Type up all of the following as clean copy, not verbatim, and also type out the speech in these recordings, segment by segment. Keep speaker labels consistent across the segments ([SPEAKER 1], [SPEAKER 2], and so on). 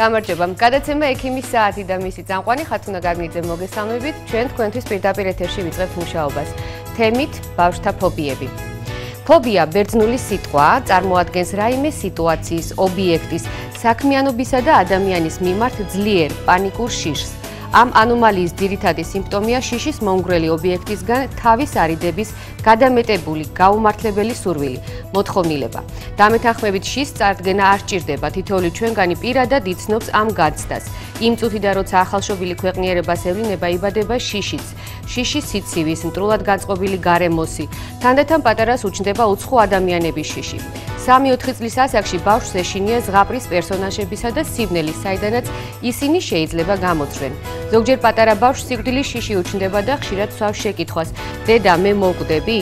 [SPEAKER 1] გამარჯობა. გადაცემა ექიმის საათი და მისი წამყვანი ხათუნა გაგნიძე მოგესალმებით. ჩვენ თქვენთვის პირდაპირ ეთერში ვიწყებთ მუშაობას. თემით ბავშვთა ფობიები. ფობია ბერძნული სიტყვაა, წარმოადგენს რაიმე სიტუაციის, ობიექტის, საქმიანობისა და ადამიანის მიმართ ძლიერ პანიკურ შიშს. ამ ანომალიის ძირითადი სიმპტომია შიშის მომგვრელი ობიექტისგან თავის არიდების გადამეტებული, გაუმართლებელი სურვილი, მოთხოვნილება. დამეთანხმებით შიშს წარდგენა არ სჭირდება, თითოეული ჩვენგანი პირადად იცნობს ამ განცდას. იმ წუთიდან, როცა ახალშობილი ქვეყნიერებას ევლინება, იბადება შიშიც. შიშის სიცივის, მტრულად განწყობილი გარემოსი, თანდათან პატარას უჩნდება უცხო ადამიანების შიში. 3-4 წლის ასაკში ბავშვს ეშინია ზღაპრის პერსონაჟებისა და სივნელი, საიდანაც ისინი შეიძლება გამოძრენ. ზოგჯერ პატარა ბავშვს სიკვდილის შიში უჩნდება და ხშირად სვავს შეკითხვას: დედა, მე მოვკვდები?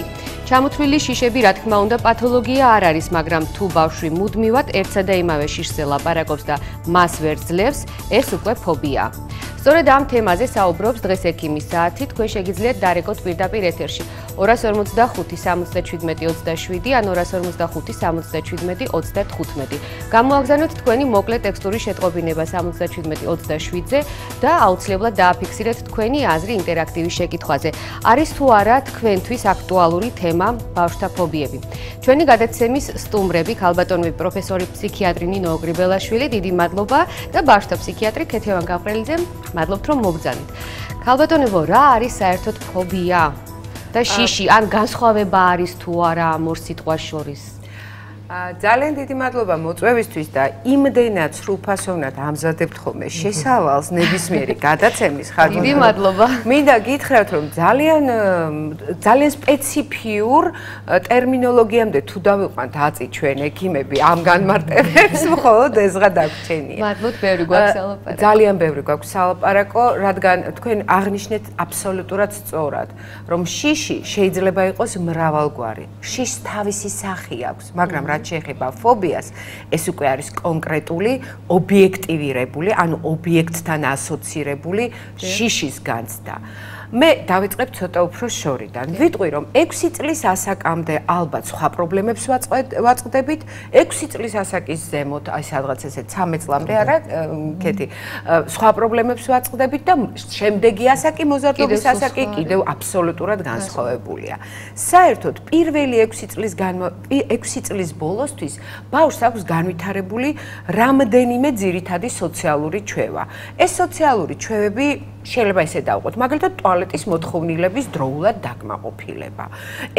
[SPEAKER 1] ჩამოთვლილი შიშები, რა თქმა უნდა, პათოლოგია არ არის, მაგრამ თუ ბავშვი მუდმივად ერთსა და იმავე შიშზე ლაპარაკობს და მას ვერ ძლევს, ეს უკვე ფობიაა. სწორედ ამ თემაზე საუბრობს დღეს ექიმის საათი, თქვენ შეგიძლიათ დარეკოთ პირდაპირ ეთერში 245 77 27 ან 245 77 35. გამოაგზავნოთ თქვენი მოკლე ტექსტური შეტყობინება 77 27-ზე და აუცილებლად დააფიქსირეთ თქვენი აზრი ინტერაქტივის შეკითხვაზე. არის თუ არა თქვენთვის აქტუალური თემა ბავშვთა ფობიები. ჩვენი გადაცემის სტუმრები, ქალბატონები პროფესორი ფსიქიატრი ნინო ოგრიბელაშვილი, დიდი მადლობა და ბავშვთა ფსიქიატრი ქეთევან გაყრელიძე, მადლობთ რომ მოგბრძანეთ. ქალბატონებო, რა არის საერთოდ ფობია? და შიში, ან განსხვავება არის თუ არა ამ ორ სიტყვას შორის?
[SPEAKER 2] ძალიან დიდი მადლობა მოწვევისთვის და იმდენად სრულფასოვნად ამზადებთ ხოლმე შესავალს ნებისმიერი გადაცემის ხარჯზე.
[SPEAKER 1] დიდი მადლობა.
[SPEAKER 2] მინდა გითხრათ, რომ ძალიან სპეციფიურ ტერმინოლოგიამდე თუ დავიყვანთ აწი ჩვენ ექიმები ამ განმარტებებს, მხოლოდ ესღა დაგვრჩენია.
[SPEAKER 1] მადლობთ, ბევრი გვაქვს სალაპარაკო.
[SPEAKER 2] ძალიან ბევრი გვაქვს სალაპარაკო, რადგან თქვენ აღნიშნეთ აბსოლუტურად სწორად, რომ შიში შეიძლება იყოს მრავალგვარი. შიშს თავისი სახი აქვს, მაგრამ რაც შეეხება ფობიას, ეს უკვე არის კონკრეტული, ობიექტივირებული, ანუ ობიექტთან ასოცირებული შიშის განცდა. მე დავიწყებ ცოტა უფრო შორიდან. ვიტყვი, რომ 6 წლის ასაკამდე ალბათ სხვა პრობლემებს ვაწყდებით, 6 წლის ასაკის ზემოთ, აი სადღაც ესე 13 წლამდე არა, კეთი, სხვა პრობლემებს ვაწყდებით და შემდეგი ასაკი, მოზარდობის ასაკი კიდევ აბსოლუტურად განსხვავებულია. საერთოდ პირველი 6 წლის ბოლოსთვის ბავშვს აქვს განვითარებული რამდენიმე ძირითადი სოციალური ჩვევა. ეს სოციალური ჩვევები შეიძლება ესე დავყოთ, მაგალითად ტუალეტის მოთხოვნილების დროულად დაკმაყოფილება.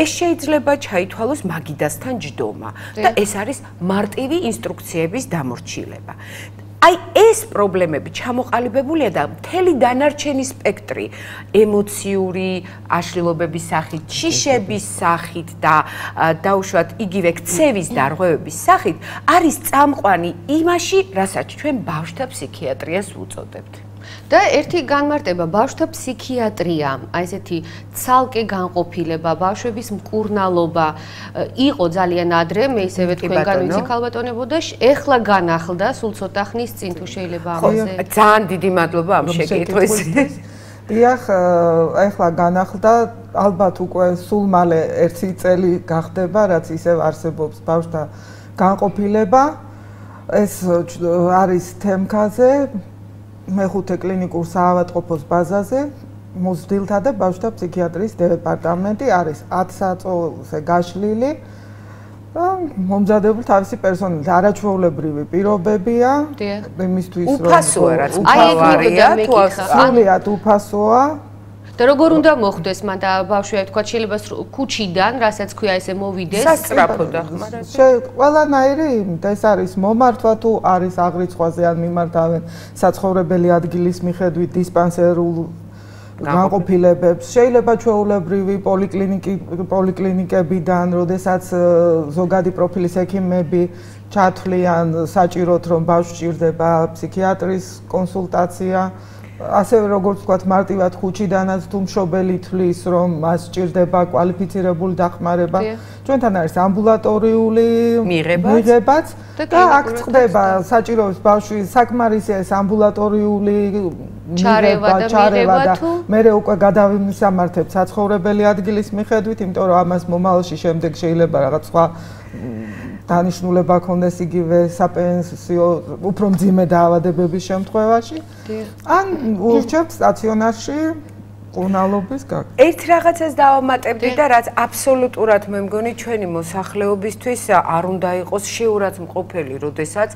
[SPEAKER 2] ეს შეიძლება ჩაითვალოს მაგიდასთან ჯდომა და ეს არის მარტივი ინსტრუქციების დამორჩილება. აი ეს პრობლემები ჩამოყალიბებულია და მთელი დანარჩენი სპექტრი ემოციური აშლილობების სახით, შიშების სახით და დაუშვათ იგივე ქცევის დარღვევების სახით არის წამყვანი იმაში, რასაც ჩვენ ბავშვთა ფსიქიატრიას ვუწოდებთ.
[SPEAKER 1] და ერთი განმარტება, ბავშვთა ფსიქიატრია, აი ესეთი ცალკე განყოფილება, ბავშვების მკურნალობა იყო ძალიან ადრე, მე ისევე თქვენგან ვიცი ქალბატონებო და ეხლა განახლდა, სულ ცოტა ხნის წინ თუ შეიძლება ამაზე.
[SPEAKER 2] ძალიან დიდი მადლობა ამ შეკითხვის.
[SPEAKER 3] დიახ, ეხლა განახლდა, ალბათ უკვე სულ მალე 1 წელი გახდება, რაც ისევ არსებობს ბავშვთა განყოფილება. ეს არის თემქაზე, მეხუთე კლინიკურ საავადმყოფოს ბაზაზე, მოზრდილთა და ბავშვთა ფსიქიატრიის დეპარტამენტი არის 10 საწოლზე გაშლილი და მომზადებული თავისი პერსონალით. არაჩვეულებრივი პირობებია იმისთვის, რომ
[SPEAKER 2] უფასოა, რაც მთავარია, თუ
[SPEAKER 3] სრულიად უფასოა.
[SPEAKER 1] და როგორ უნდა მოხდეს მან და ბავშვი თქვა შეიძლება ქუჩიდან, რასაც ქვია ესე მოვიდეს.
[SPEAKER 2] სასწრაფო დახმარა.
[SPEAKER 3] ყველანაირი ეს არის მომართვა თუ არის აღრიცხვაზე ან მიმართავენ საცხოვრებელი ადგილის მიხედვით დისპანსერულ განყოფილებებს. შეიძლება ჩვეულებრივი პოლიკლინიკებიდან, როდესაც ზოგადი პროფილის ექიმები ჩათვლიან საჭიროდ, რომ ბავშვს სჭირდება ფსიქიატრის კონსულტაცია. ასევე როგორც ვთქვათ, მარტივად ქუჩიდანაც თუ მშობელი თვლის, რომ მას სჭირდება კვალიფიცირებული დახმარება. ჩვენთან არის ამბულატორიული მიღებაც და აქ წყდება საჭიროების ბავშვის საკმარისია ეს ამბულატორიული ჩარევა და მერე უკვე გადავიმისამართებ საცხოვრებელი ადგილის მიხედვით, იმიტომ რომ ამას მომავალში შემდეგ შეიძლება რაღაც სხვა დანიშნულება ქონდეს იგივე საპენსიო უფრო მძიმე დაავადებების შემთხვევაში ან ურჩევთ სტაციონარში კურნალობის გაკეთებას.
[SPEAKER 2] ერთ რაღაცას დავამატებდი და რაც აბსოლუტურად მე მგონი ჩვენი მოსახლეობისთვის არ უნდა იყოს შეურაცხმყოფელი, როდესაც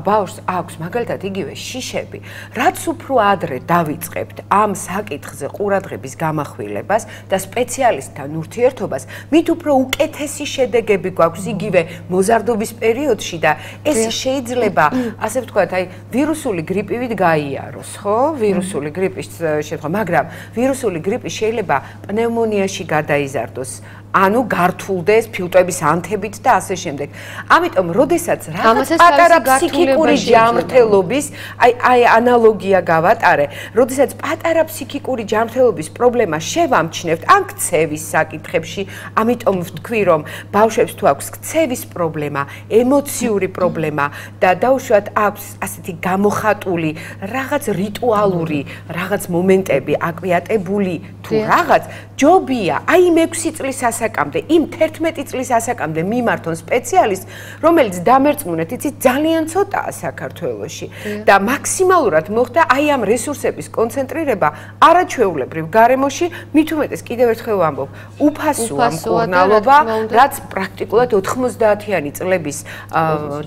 [SPEAKER 2] ბავშვს აქვს მაგალითად იგივე შიშები, რაც უფრო ადრე დავიწყებთ ამ საკითხზე ყურადღების გამახვილებას და სპეციალისტთან ურთიერთობას, მით უფრო უკეთესი შედეგები გვაქვს იგივე მოზარდობის პერიოდში და ეს შეიძლება, ასე ვთქვათ, აი ვირუსული გრიპივით გაიაროს, ხო? ვირუსული გრიპის შემთხვევა, მაგრამ ვირუსული გრიპი შეიძლება პნევმონიაში გადაიზარდოს. ანუ გართულდეს ფილტვების ანთებით და ასე შემდეგ. ამიტომ, როდესაც რაღაც პატარა ფსიქიკური ჯანმრთელობის, აი ანალოგია გავატარე, როდესაც პატარა ფსიქიკური ჯანმრთელობის პრობლემა შევამჩნევთ, ან ქცევის საკითხებში, ამიტომ ვთქვი, რომ ბავშვებს თუ აქვს ქცევის პრობლემა, ემოციური პრობლემა და დაუშვათ აქვს ასეთი გამოხატული რაღაც რიტუალური, რაღაც მომენტები აკვიატებული თუ რაღაც, ჯობია, აი იმ 6 წლის ასაკამდე, იმ 11 წლის ასაკამდე მიმართონ სპეციალისტს, რომელიც დამერწმუნეთ, იცით, ძალიან ცოტაა საქართველოში და მაქსიმალურად მოხდა აი ამ რესურსების კონცენტრირება არაჩვეულებრივ გარემოში, მით უმეტეს კიდევ ერთხელ ვამბობ, უფასოა მკურნალობა, რაც პრაქტიკულად 90-იანი წლების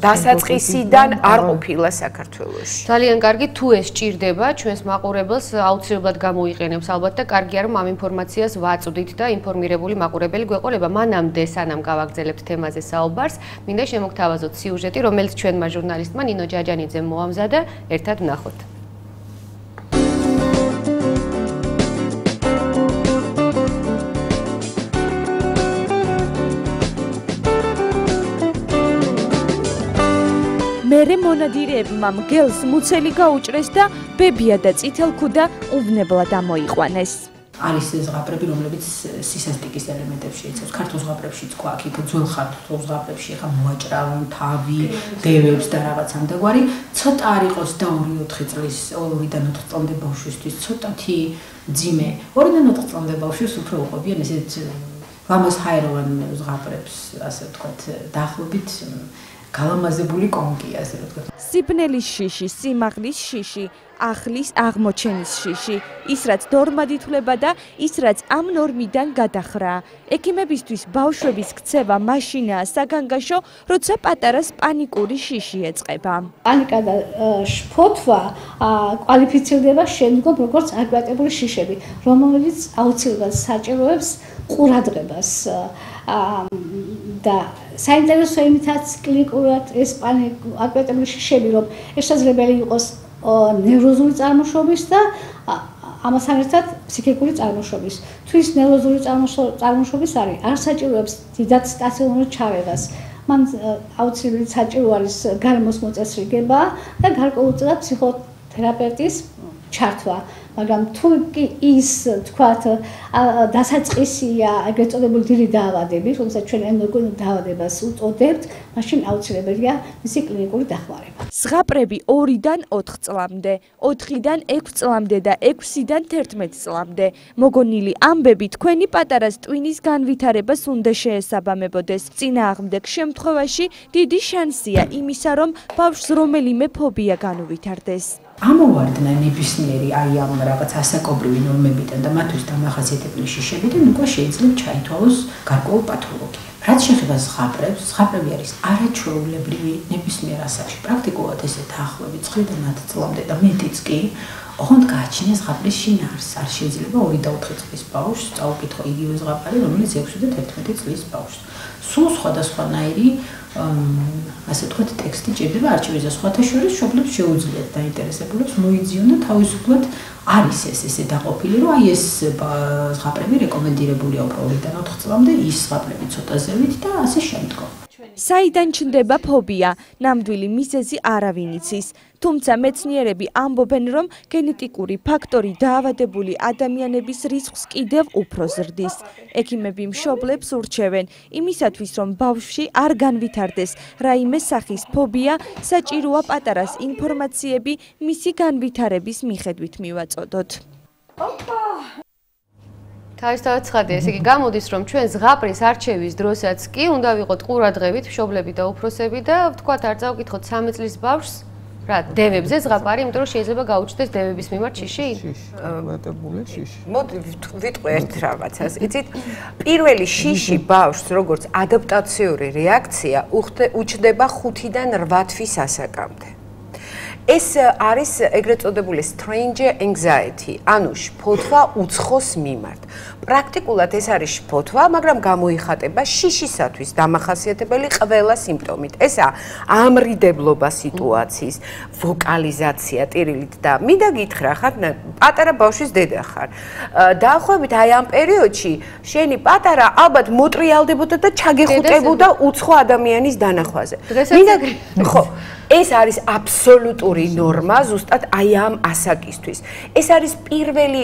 [SPEAKER 2] დასაწყისიდან არ ყოფილა საქართველოში.
[SPEAKER 1] ძალიან კარგი, თუ ეს ჭირდება, ჩვენს მაყურებელს აუცილებლად გამოიყენებს ალბათ და კარგია რომ ამ ინფორმაციას ვაწვდით და ინფორმირებული მაყურებელი გვეყოლება. მანამდე სანამ გავაგრძელებთ თემაზე საუბარს, მინდა შემოგთავაზოთ სიუჟეტი, რომელიც ჩვენმა ჟურნალისტმა ნინო ჯაჯანიძემ მოამზადა, ერთად ვნახოთ.
[SPEAKER 4] მერე მონადირეებმა მგელს მუცელი გაუჭრეს და ბებია და წითელქუდა უვნებლად ამოიყვანეს.
[SPEAKER 5] არის ზღაპრები, რომლებიც სისასტიკის ელემენტებს შეიცავს. ქართულ ზღაპრებშიც გვაქვს, იქ ძველ ქართულ ზღაპრებში ხა მოაჭრავენ თავი, დევებს და რაღაც ამდაგვარი. ცოტა არ იყოს და 2-4 წლის 2-დან 4 წლამდე ბავშვისთვის ცოტათი ძიმე. 2-დან 4 წლამდე ბავშვს უფრო უყვებიან ესეთ ლამაზ ჰაეროვან ზღაპრებს, ასე ვთქვათ, დაახლოებით გალამაზებული კონკი, ასე ვთქვათ.
[SPEAKER 4] სიბნელის შიში, სიმაღლის შიში, ახლის აღმოჩენის შიში, ის რაც ნორმად ითვლება და ის რაც ამ ნორმიდან გადახრა. ექიმებისთვის ბავშვების ქცევა მაშინაა საგანგაშო, როცა პატარას პანიკური შიში ეწყება.
[SPEAKER 6] პანიკა და შფოთვა კვალიფიცირდება შემდგომ როგორც აკვიატებული შიშები, რომელიც აუცილებლად საჭიროებს ყურადღებას და საინტერესო იმითაც კლინიკურად ეს აკვიატებული შიშები, რომ ეს შესაძლებელი იყოს ნევროზული წარმოშობის და ამასთან ერთად ფსიქიკური წარმოშობის. თუ ის ნევროზული წარმოშობის არის, არ საჭიროებს დიდად სტაციონარულ ჩავებას. მან აუცილებლად საჭირო არის გარემოს მოწესრიგება და გარკვეულწილად ფსიქოთერაპევტის ჩართვა. მაგრამ თუ კი ის თქვათ დასაწყისია ეგრეთ წოდებული დიდი დაავადები, რომელსაც ჩვენ ენდოკრინულ დაავადებას უწოდებთ, მაშინ აუცილებელია მისი კლინიკური დახმარება.
[SPEAKER 4] ზღაპრები 2-დან 4 წლამდე, 4-დან 6 წლამდე და 6-დან 11 წლამდე. მოგონილი ამბები თქვენი პატარას ტვინის განვითარებას უნდა შეესაბამებოდეს. წინააღმდეგ შემთხვევაში დიდი შანსია იმისა, რომ ბავშვს რომელიმე ფობია განუვითარდეს.
[SPEAKER 5] ამოვარდნა ნებისმიერი აი ამ რაღაც ასაკობრივი ნორმებიდან და მათთვის დამახასიათებელი შიშებიდან უკვე შეიძლება ჩაითვალოს გარკვეულ პათოლოგია. რაც შეეხება ზღაპრებს, ზღაპრები არის არაჩვეულებრივი ნებისმიერ ასაკში. პრაქტიკულად ესე დაახლოებით 9-დან 10 წლამდე და მეტიც კი, ოღონდ გააჩნია ზღაპრის შინაარსს. არ შეიძლება 2 და 4 წლის ბავშვს წაუკითხო იგივე ზღაპარი, რომელიც 6 და 11 წლის ბავშვს. სულ სხვადასხვანაირი ასე ვთქვათ, ტექსტი ჭირდება არჩევის და სხვათა შორის მშობლებს შეუძლიათ დაინტერესებულებს მოიძიონ და თავისუფლად არის ესე დაყოფილი, რომ აი ეს ზღაპრები რეკომენდირებულია უფრო 2-დან 4 წლამდე, ის ზღაპრები ცოტა ზევით და ასე შემდგომ.
[SPEAKER 4] საიდან ჩნდება ფობია? ნამდვილი მიზეზი არავინ იცის. თუმცა მეცნიერები ამბობენ, რომ გენეტიკური ფაქტორი დაავადებული ადამიანების რისკს კიდევ უფრო ზრდის. ექიმები მშობლებს ურჩევენ იმისათვის, რომ ბავშვში არ განვითარდეს რაიმე სახის ფობია, საჭიროა პატარას ინფორმაციები მისი განვითარების მიხედვით მივაწოდოთ.
[SPEAKER 1] თავისთავად ცხადია, ესე იგი გამოდის რომ ჩვენ ზღაპრის არჩევის დროსაც კი უნდა ვიყოთ ყურადღებით მშობლები და უფროსები და ვთქვათ არ წავკითხოთ 13 წლის ბავშვს რა დევებზე ზღაპარი, იმიტომ რომ შეიძლება გაუჩნდეს დევების მიმართ შიში?
[SPEAKER 3] დამატებული შიში.
[SPEAKER 2] მოდი ვიტყვი ერთ რაღაცას. იცით, პირველი შიში ბავშვს როგორც ადაპტაციური რეაქცია უჩნდება 5-დან 8 თვის ასაკამდე. ეს არის ეგრეთ წოდებული stranger anxiety, ანუ შფოთვა უცხოს მიმართ. პრაქტიკულად ეს არის შფოთვა, მაგრამ გამოიხატება შიშისათვის დამახასიათებელი ყველა სიმპტომით. ესა ამრიდებლობა სიტუაციის, ვოკალიზაცია ტირილით და მინდა გითხრა, ხარ პატარა ბავშვის დედა ხარ. დაახლოებით აი ამ პერიოდში შენი პატარა ალბათ მოტრიალდებოდა და ჩაგეხუტებოდა უცხო ადამიანის დანახვაზე. მინდა ხო ეს არის აბსოლუტური ნორმა ზუსტად აი ამ ასაკისთვის. ეს არის პირველი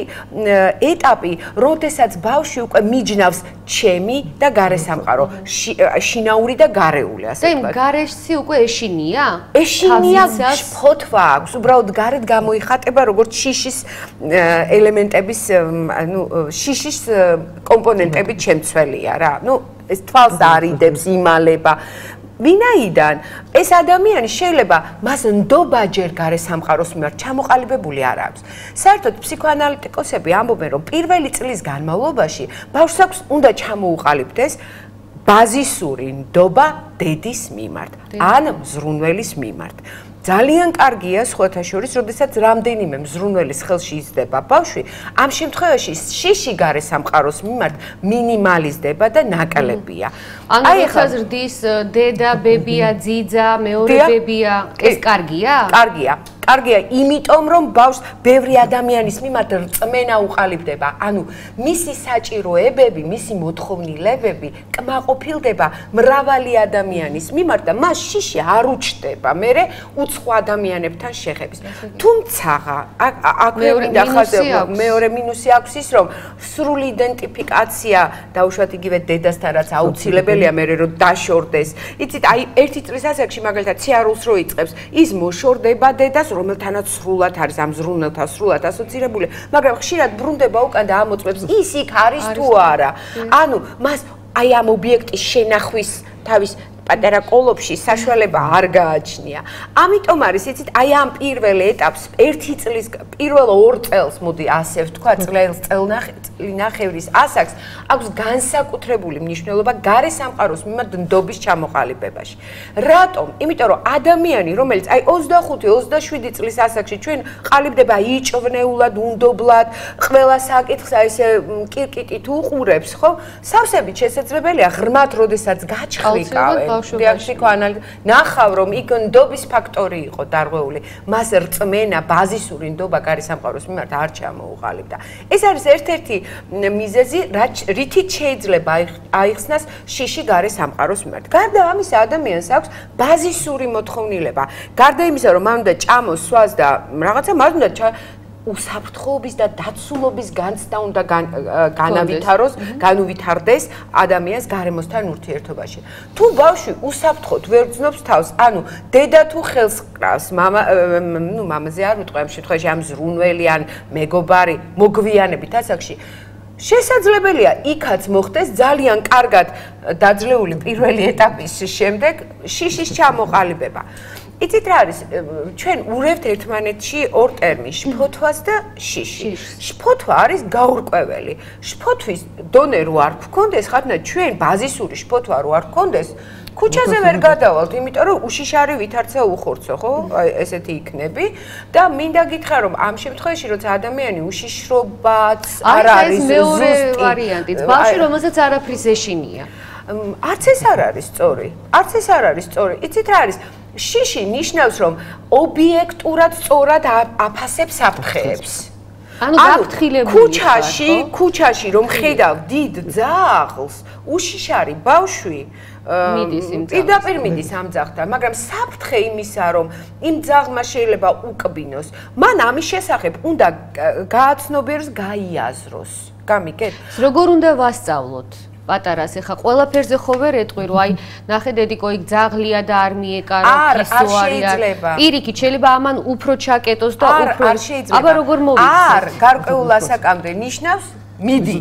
[SPEAKER 2] ეტაპი, როდესაც ბავშვი უკვე მიჯნავს ჩემი და გარესამყარო, შინაური და გარეული, ასე
[SPEAKER 1] ვთქვათ. და იმ გარეში უკვე ეშინია?
[SPEAKER 2] ეშინია, შფოთვა აქვს, უბრალოდ გარეთ გამოიხატება როგორც შიშის ელემენტების, ანუ შიშის კომპონენტებით შემცველია რა. ნუ ეს თვალს არიდებს, იმალება. ვინაიდან ეს ადამიანი შეიძლება მას ნდობა ჯერ გარესამყაროს მიმართ ჩამოყალიბებული არ აქვს. საერთოდ ფსიქოანალიტიკოსები ამბობენ, რომ პირველი წლის განმავლობაში ბავშვს აქვს უნდა ჩამოუყალიბდეს ბაზისური ნდობა დედის მიმართ ან მზრუნველის მიმართ. ძალიან კარგია სხვათა შორის, როდესაც რამდენიმე მზრუნველის ხელში იზრდება ბავშვი, ამ შემთხვევაში შიში გარესამყაროს მიმართ მინიმალიზდება და ნაკლებია.
[SPEAKER 1] ანუ ეხლა ზრდის დედა, ბებია, ძიძა, მეორე ბებია, ეს კარგია?
[SPEAKER 2] კარგია. კარგია, იმიტომ რომ ბავშვს ბევრი ადამიანის მიმართ რწმენა უყალიბდება. ანუ მისი საჭიროებები, მისი მოთხოვნილებები კმაყოფილდება მრავალი ადამიანის მიმართ და მას შიში არ უჩნდება მერე უცხო ადამიანებთან შეხების. თუმცა აქვე მინდა ხაზებო, მეორე მინუსი აქვს ის, რომ სრული იდენტიფიკაცია დაუშვათ იგივე დედასთან რაც აუცილებელია მერე რომ დაშორდეს. იცით, აი ერთი წლის ასაკში მაგალითად სიარულს რო იწყებს, ის მოშორდება დედას რომელთანაც სრულად არის ამ ზრუნველთან სრულად ასოცირებული, მაგრამ ხშირად ბრუნდება უკან და ამოწმებს ის იქ არის თუ არა. ანუ მას აი ამ ობიექტის შენახვის თავის პატარა კოლოფში საშუალება არ გააჩნია. ამიტომ არის, იცით, აი ამ პირველ ეტაპს, ერთი წლის პირველ 2 წელს, მოდი ასე ვთქვა, წელნახევრის ასაკს აქვს განსაკუთრებული მნიშვნელობა გარესამყაროს მიმართ ნდობის ჩამოყალიბებაში. რატომ? იმიტომ რომ ადამიანი, რომელიც აი 25-27 წლის ასაკში ჩვენ ყალიბდება იჭვნეულად, უნდობლად, ყველა საკითხს აი ესე კირკიტით უყურებს, ხო? სავსებით შესაძლებელია ღრმად როდესაც გაჩხრიკავენ. ნახავ რომ იქ ნდობის ფაქტორი იყო დარღვეული, მას რწმენა, ბაზისური ნდობა გარესამყაროს მიმართ არ ჩამოუყალიბდა. ეს არის ერთ-ერთი მიზეზი, რითიც შეიძლება აიხსნას შიში გარესამყაროს მიმართ. გარდა ამისა, ადამიანს აქვს ბაზისური მოთხოვნილება. გარდა იმისა, რომ მან უნდა ჭამოს, სვას და რაღაცა, მას უნდა უსაფრთხოების და დაცულობის განცდა უნდა განუვითარდეს ადამიანს გარემოსთან ურთიერთობაში. თუ ბავშვი უსაფრთხოდ ვერ გრძნობს თავს, ანუ დედა თუ ხელს ყრავს, მამაზე არ ვიტყვი ამ შემთხვევაში ამ ზრუნველი ან მეგობარი მოგვიანებით ასაკში, შესაძლებელია იქაც მოხდეს ძალიან კარგად დაძლეული პირველი ეტაპის შემდეგ შიშის ჩამოყალიბება. იცით რა არის, ჩვენ ურევთ ერთმანეთში ორ ტერმინს, შფოთვას და შიში. შფოთვა არის გაურკვეველი. შფოთვის დონე რო არ გქონდეს, ხათნა ჩვენ ბაზისური შფოთვა რო არ გქონდეს, ქუჩაზე ვერ გადავალთ, იმიტომ რომ უშიშარი ვითარცა უხორცო, ხო? ესეთი იქნები და მინდა გითხრა რომ ამ შემთხვევაში როცა ადამიანი უშიშრობაც არ არის ზუსტი.
[SPEAKER 1] მეორე ვარიანტიც, ბავშვი რომელსაც არაფრის ეშინია.
[SPEAKER 2] არც ეს არ არის სწორი. არც ეს არ არის სწორი. იცით რა არის? შიში ნიშნავს რომ ობიექტურად სწორად აფასებს საფრთხეებს.
[SPEAKER 1] ანუ გაფრთხილებული
[SPEAKER 2] ქუჩაში რომ ხედავ დიდ ძაღლს, უშიშარი ბავშვი პირდაპირ მიდის ამ ძაღლთან, მაგრამ საფრთხე იმისა რომ იმ ძაღლმა შეიძლება უკბინოს, მან ამის შესახებ უნდა გააცნობიეროს, გაიაზროს. გამიგეთ?
[SPEAKER 1] როგორ უნდა ვასწავლოთ? პატარას ეხა ყველაფერზე ხო ვერ ეტყვი რომ აი ნახე დედიკო იქ ძაღლია და არ მიეკარო ფისოარი არ პირიქით შეიძლება ამან უფრო ჩაკეტოს და უფრო აბა როგორ მოვიცი
[SPEAKER 2] არ გარკვეულ ასაკამდე ნიშნავს მიდი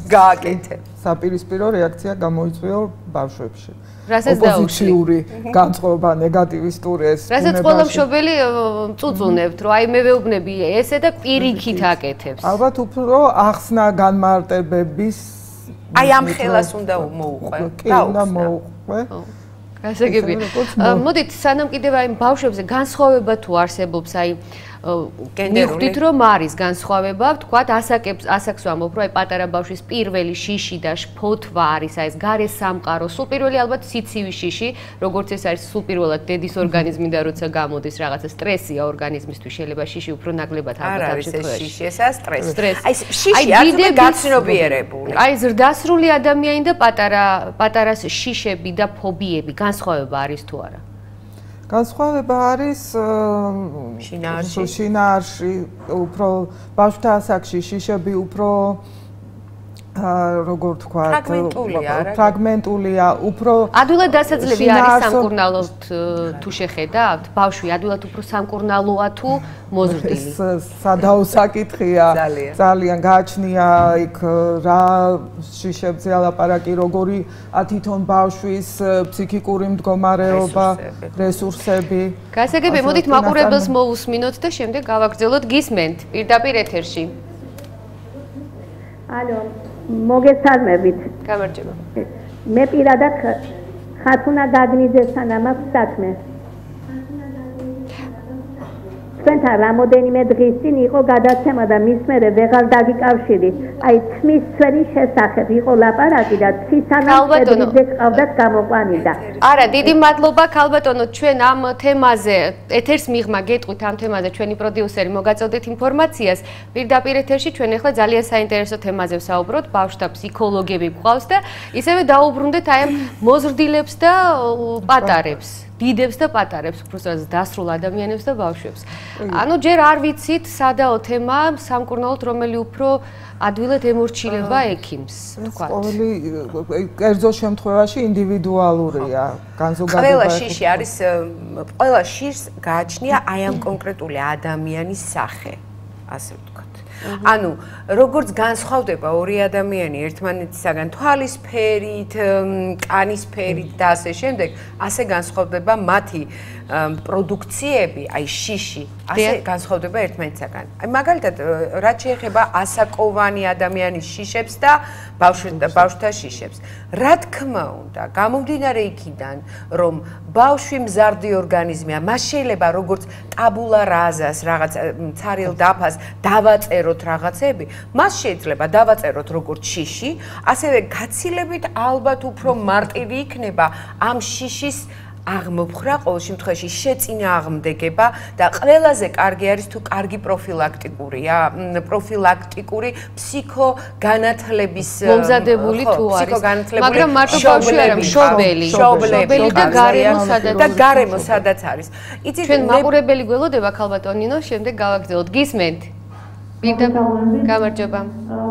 [SPEAKER 2] გააკეთე.
[SPEAKER 3] საპირისპირო რეაქცია გამოიწვიო ბავშვებში.
[SPEAKER 1] რასაც დაუშვი.
[SPEAKER 3] ოპოზიციური განწყობა, ნეგატივისტური ეს.
[SPEAKER 1] რასაც ყველა მშობელი წუწუნებთ, რომ აი მე ვეუბნები ესე და პირიქით აკეთებს.
[SPEAKER 3] ალბათ უფრო ახსნა განმარტებების
[SPEAKER 2] აი ამ ხელას უნდა მოუყვე.
[SPEAKER 3] კი, უნდა მოუყვე.
[SPEAKER 1] გასაგებია. მოდით, სანამ კიდევ აი ბავშვებზე განსხვავება თუ არსებობს, აი მივხვდით რომ არის განსხვავება, ვთქვათ, ასაკს ვამბობ, რომ აი პატარა ბავშვის პირველი შიში და ფოთვა არის აი ეს გარე სამყარო, სულ პირველი ალბათ სიცივი შიში, როგორც ეს არის სულ პირველად დედის ორგანიზმიდან როცა გამოდის რაღაცა სტრესია ორგანიზმისთვის, შეიძლება შიში უფრო ნაკლებად ალბათ ამ შემთხვევაში.
[SPEAKER 2] ეს შიში, ესაა სტრესი. აი შიში არის გაცნობიერებული.
[SPEAKER 1] აი ზრდასრული ადამიანი და პატარას შიშები და ფობიები განსხვავება არის თუ არა?
[SPEAKER 3] განსხვავება არის შინაარში, უფრო ბავშვთა ასაკში შიშები უფრო როგორ თქვა, ფრაგმენტულია, უფრო
[SPEAKER 1] ადვილად დასაძლევი არის სამკურნალოდ თუ შეხედავთ, ბავშვი ადვილად უფრო სამკურნალოა თუ მოზრდილი.
[SPEAKER 3] სადაო საკითხია, ძალიან გააჩნია იქ რა შიშებზე ალაპარაკი, როგორი თვითონ ბავშვის ფსიქიკური მდგომარეობა, რესურსები.
[SPEAKER 1] გასაგებია, მოდით მაყურებელს მოვუსმინოთ და შემდეგ გავაგრძელოთ გისმენთ პირდაპირ ეთერში.
[SPEAKER 7] ალო მოგესალმებით.
[SPEAKER 1] გამარჯობა.
[SPEAKER 7] მე პირადად ხათუნა გაგნიძესთან ამაქვს საქმე. ჩვენთან რამოდენიმე დღის წინ იყო გადაცემა და მის მერე ვეღარ დაგიკავშირი. აი თმის ცვენის შესახებ იყო ლაპარაკი და თვისანაყოფებზე ყავდათ გამოყვანი და.
[SPEAKER 1] არა, დიდი მადლობა ქალბატონო, ჩვენ ამ თემაზე ეთერს მიღმა გეტყვით ამ თემაზე ჩვენი პროდიუსერი მოგაწოდეთ ინფორმაციას. პირდაპირ ეთერში ჩვენ ახლა ძალიან საინტერესო თემაზე ვსაუბრობთ, ბავშვთა ფსიქოლოგები გვყავს და ისევე დაუბრუნდეთ აი ამ მოზრდილებს და პატარებს. დიდებს და პატარებს, უბრალოდ დასრულ ადამიანებს და ბავშვებს. ანუ ჯერ არ ვიცით სადაო თემა სამკურნალოდ რომელი უფრო ადვილად ემორჩილება ექიმს, თქვათ.
[SPEAKER 3] კერძო შემთხვევაში ინდივიდუალურია განზოგადება.
[SPEAKER 2] ყველა შიში არის ყველა შიშს გააჩნია აი ამ კონკრეტული ადამიანის სახე, ასე ვთქვათ. ანუ როგორც განსხვავდება ორი ადამიანი ერთმანეთისაგან თვალის ფერით, კანის ფერით და ასე შემდეგ, ასე განსხვავდება მათი პროდუქციები, აი შიში, ასე განსხვავდება ერთმანეთისაგან. აი მაგალითად, რაც შეეხება ასაკოვანი ადამიანის შიშებს და ბავშვთა შიშებს. რა თქმა უნდა, გამომდინარე იქიდან, რომ ბავშვი მზარდი ორგანიზმია, მას შეიძლება როგორც ტაბულა რაზას, რაღაც ცარიელ დაფას დავაწეროთ რაღაცები, მას შეიძლება დავაწეროთ როგორც შიში, ასევე გაცილებით ალბათ უფრო მარტივი იქნება ამ შიშის აღმოფხრა, ყოველ შემთხვევაში შეწინააღმდეგება და ყველაზე კარგი არის თუ კარგი პროფილაქტიკური ფსიქოგანათლების
[SPEAKER 1] მომზადებული თუ არის, მაგრამ მარტო ბავშვი არა, მშობელი და გარემო სადაც არის. იცით, ჩვენ მაყურებელი გველოდება ქალბატონ ნინო, შემდეგ გავაგრძელოთ. გისმენთ? გამარჯობა.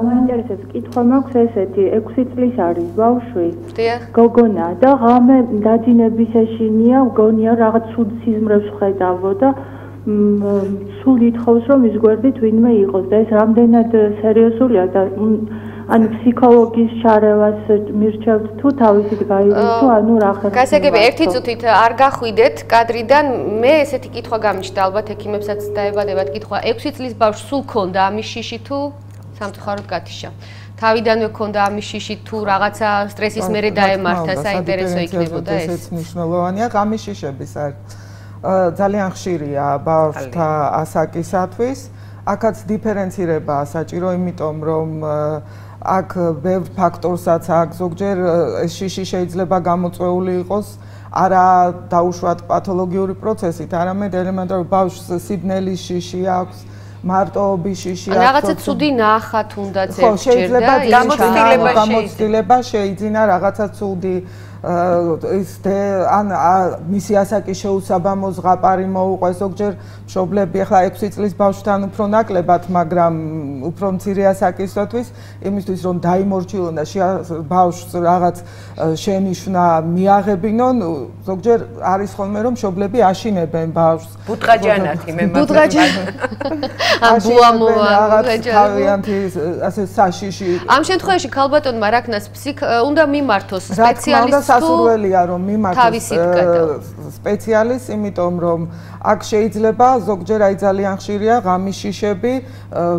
[SPEAKER 8] მაინტერესებს კითხვა მაქვს ესეთი, 6 წლის არის ბავშვი.
[SPEAKER 1] დიახ.
[SPEAKER 8] გოგონა და ღამე დაძინების ეშინია, მგონია რაღაც სულ სიზმრებს ხედავო და სულ ითხოვს რომ ის გვერდით ვინმე იყოს და ეს რამდენად სერიოზულია და ანუ ფსიქოლოგის შარევას მირჩევთ თუ თავისით გაიგოთ ანუ რა ხერხდება.
[SPEAKER 1] გასაგებია, ერთი წუთით არ გახვიდეთ კადრიდან, მე ესეთი კითხვა გამიჩნდა, ალბათ ექიმებსაც დაებადებათ კითხვა, 6 წლის ბავშვს სულ ქონდა ამის შიში თუ სამწუხაროდ გათიშა. თავიდანვე ქონდა ამის შიში თუ რაღაცა სტრესის მერე დაემართა, საინტერესო იქნებოდა ეს.
[SPEAKER 3] ესეც მნიშვნელოვანია, ამის შიშების არის ძალიან ხშირია ბავშვთა ასაკისათვის. აქაც დიფერენცირებაა საჭირო, იმიტომ რომ აქ ბევრ ფაქტორსაც აქვს, ზოგჯერ ეს შიში შეიძლება გამოწვეული იყოს არა დაუშვათ პათოლოგიური პროცესით, არამედ ელემენტარული ბავშვს სიბნელის შიში აქვს, მარტოობის შიში აქვს.
[SPEAKER 1] რაღაცა ცუდი ნახათ უნდაც
[SPEAKER 3] ერთჯერ და გამოცდილება შეიძინა რაღაცა ცუდი ან მისი ასაკის შეუსაბამო ზღაპარი მოუყვე ზოგჯერ მშობლები ახლა 6 წლის ბავშვთან უფრო ნაკლებად, მაგრამ უფრო მცირე ასაკისათვის, იმისთვის რომ დაიმორჩილონ და ბავშვს რაღაც შენიშვნა მიაღებინონ, ზოგჯერ არის ხოლმე რომ მშობლები აშინებენ ბავშვს.
[SPEAKER 2] ბუტყაჯანათი მე
[SPEAKER 3] თავიანთი ასე საშიში.
[SPEAKER 1] ამ შემთხვევაში ქალბატონმა რაკნას უნდა მიმართოს სპეციალისტს
[SPEAKER 3] სასურველია რომ მიმართოს სპეციალისტს, იმიტომ რომ აქ შეიძლება ზოგჯერ აი ძალიან ხშირია ღამის შიშები,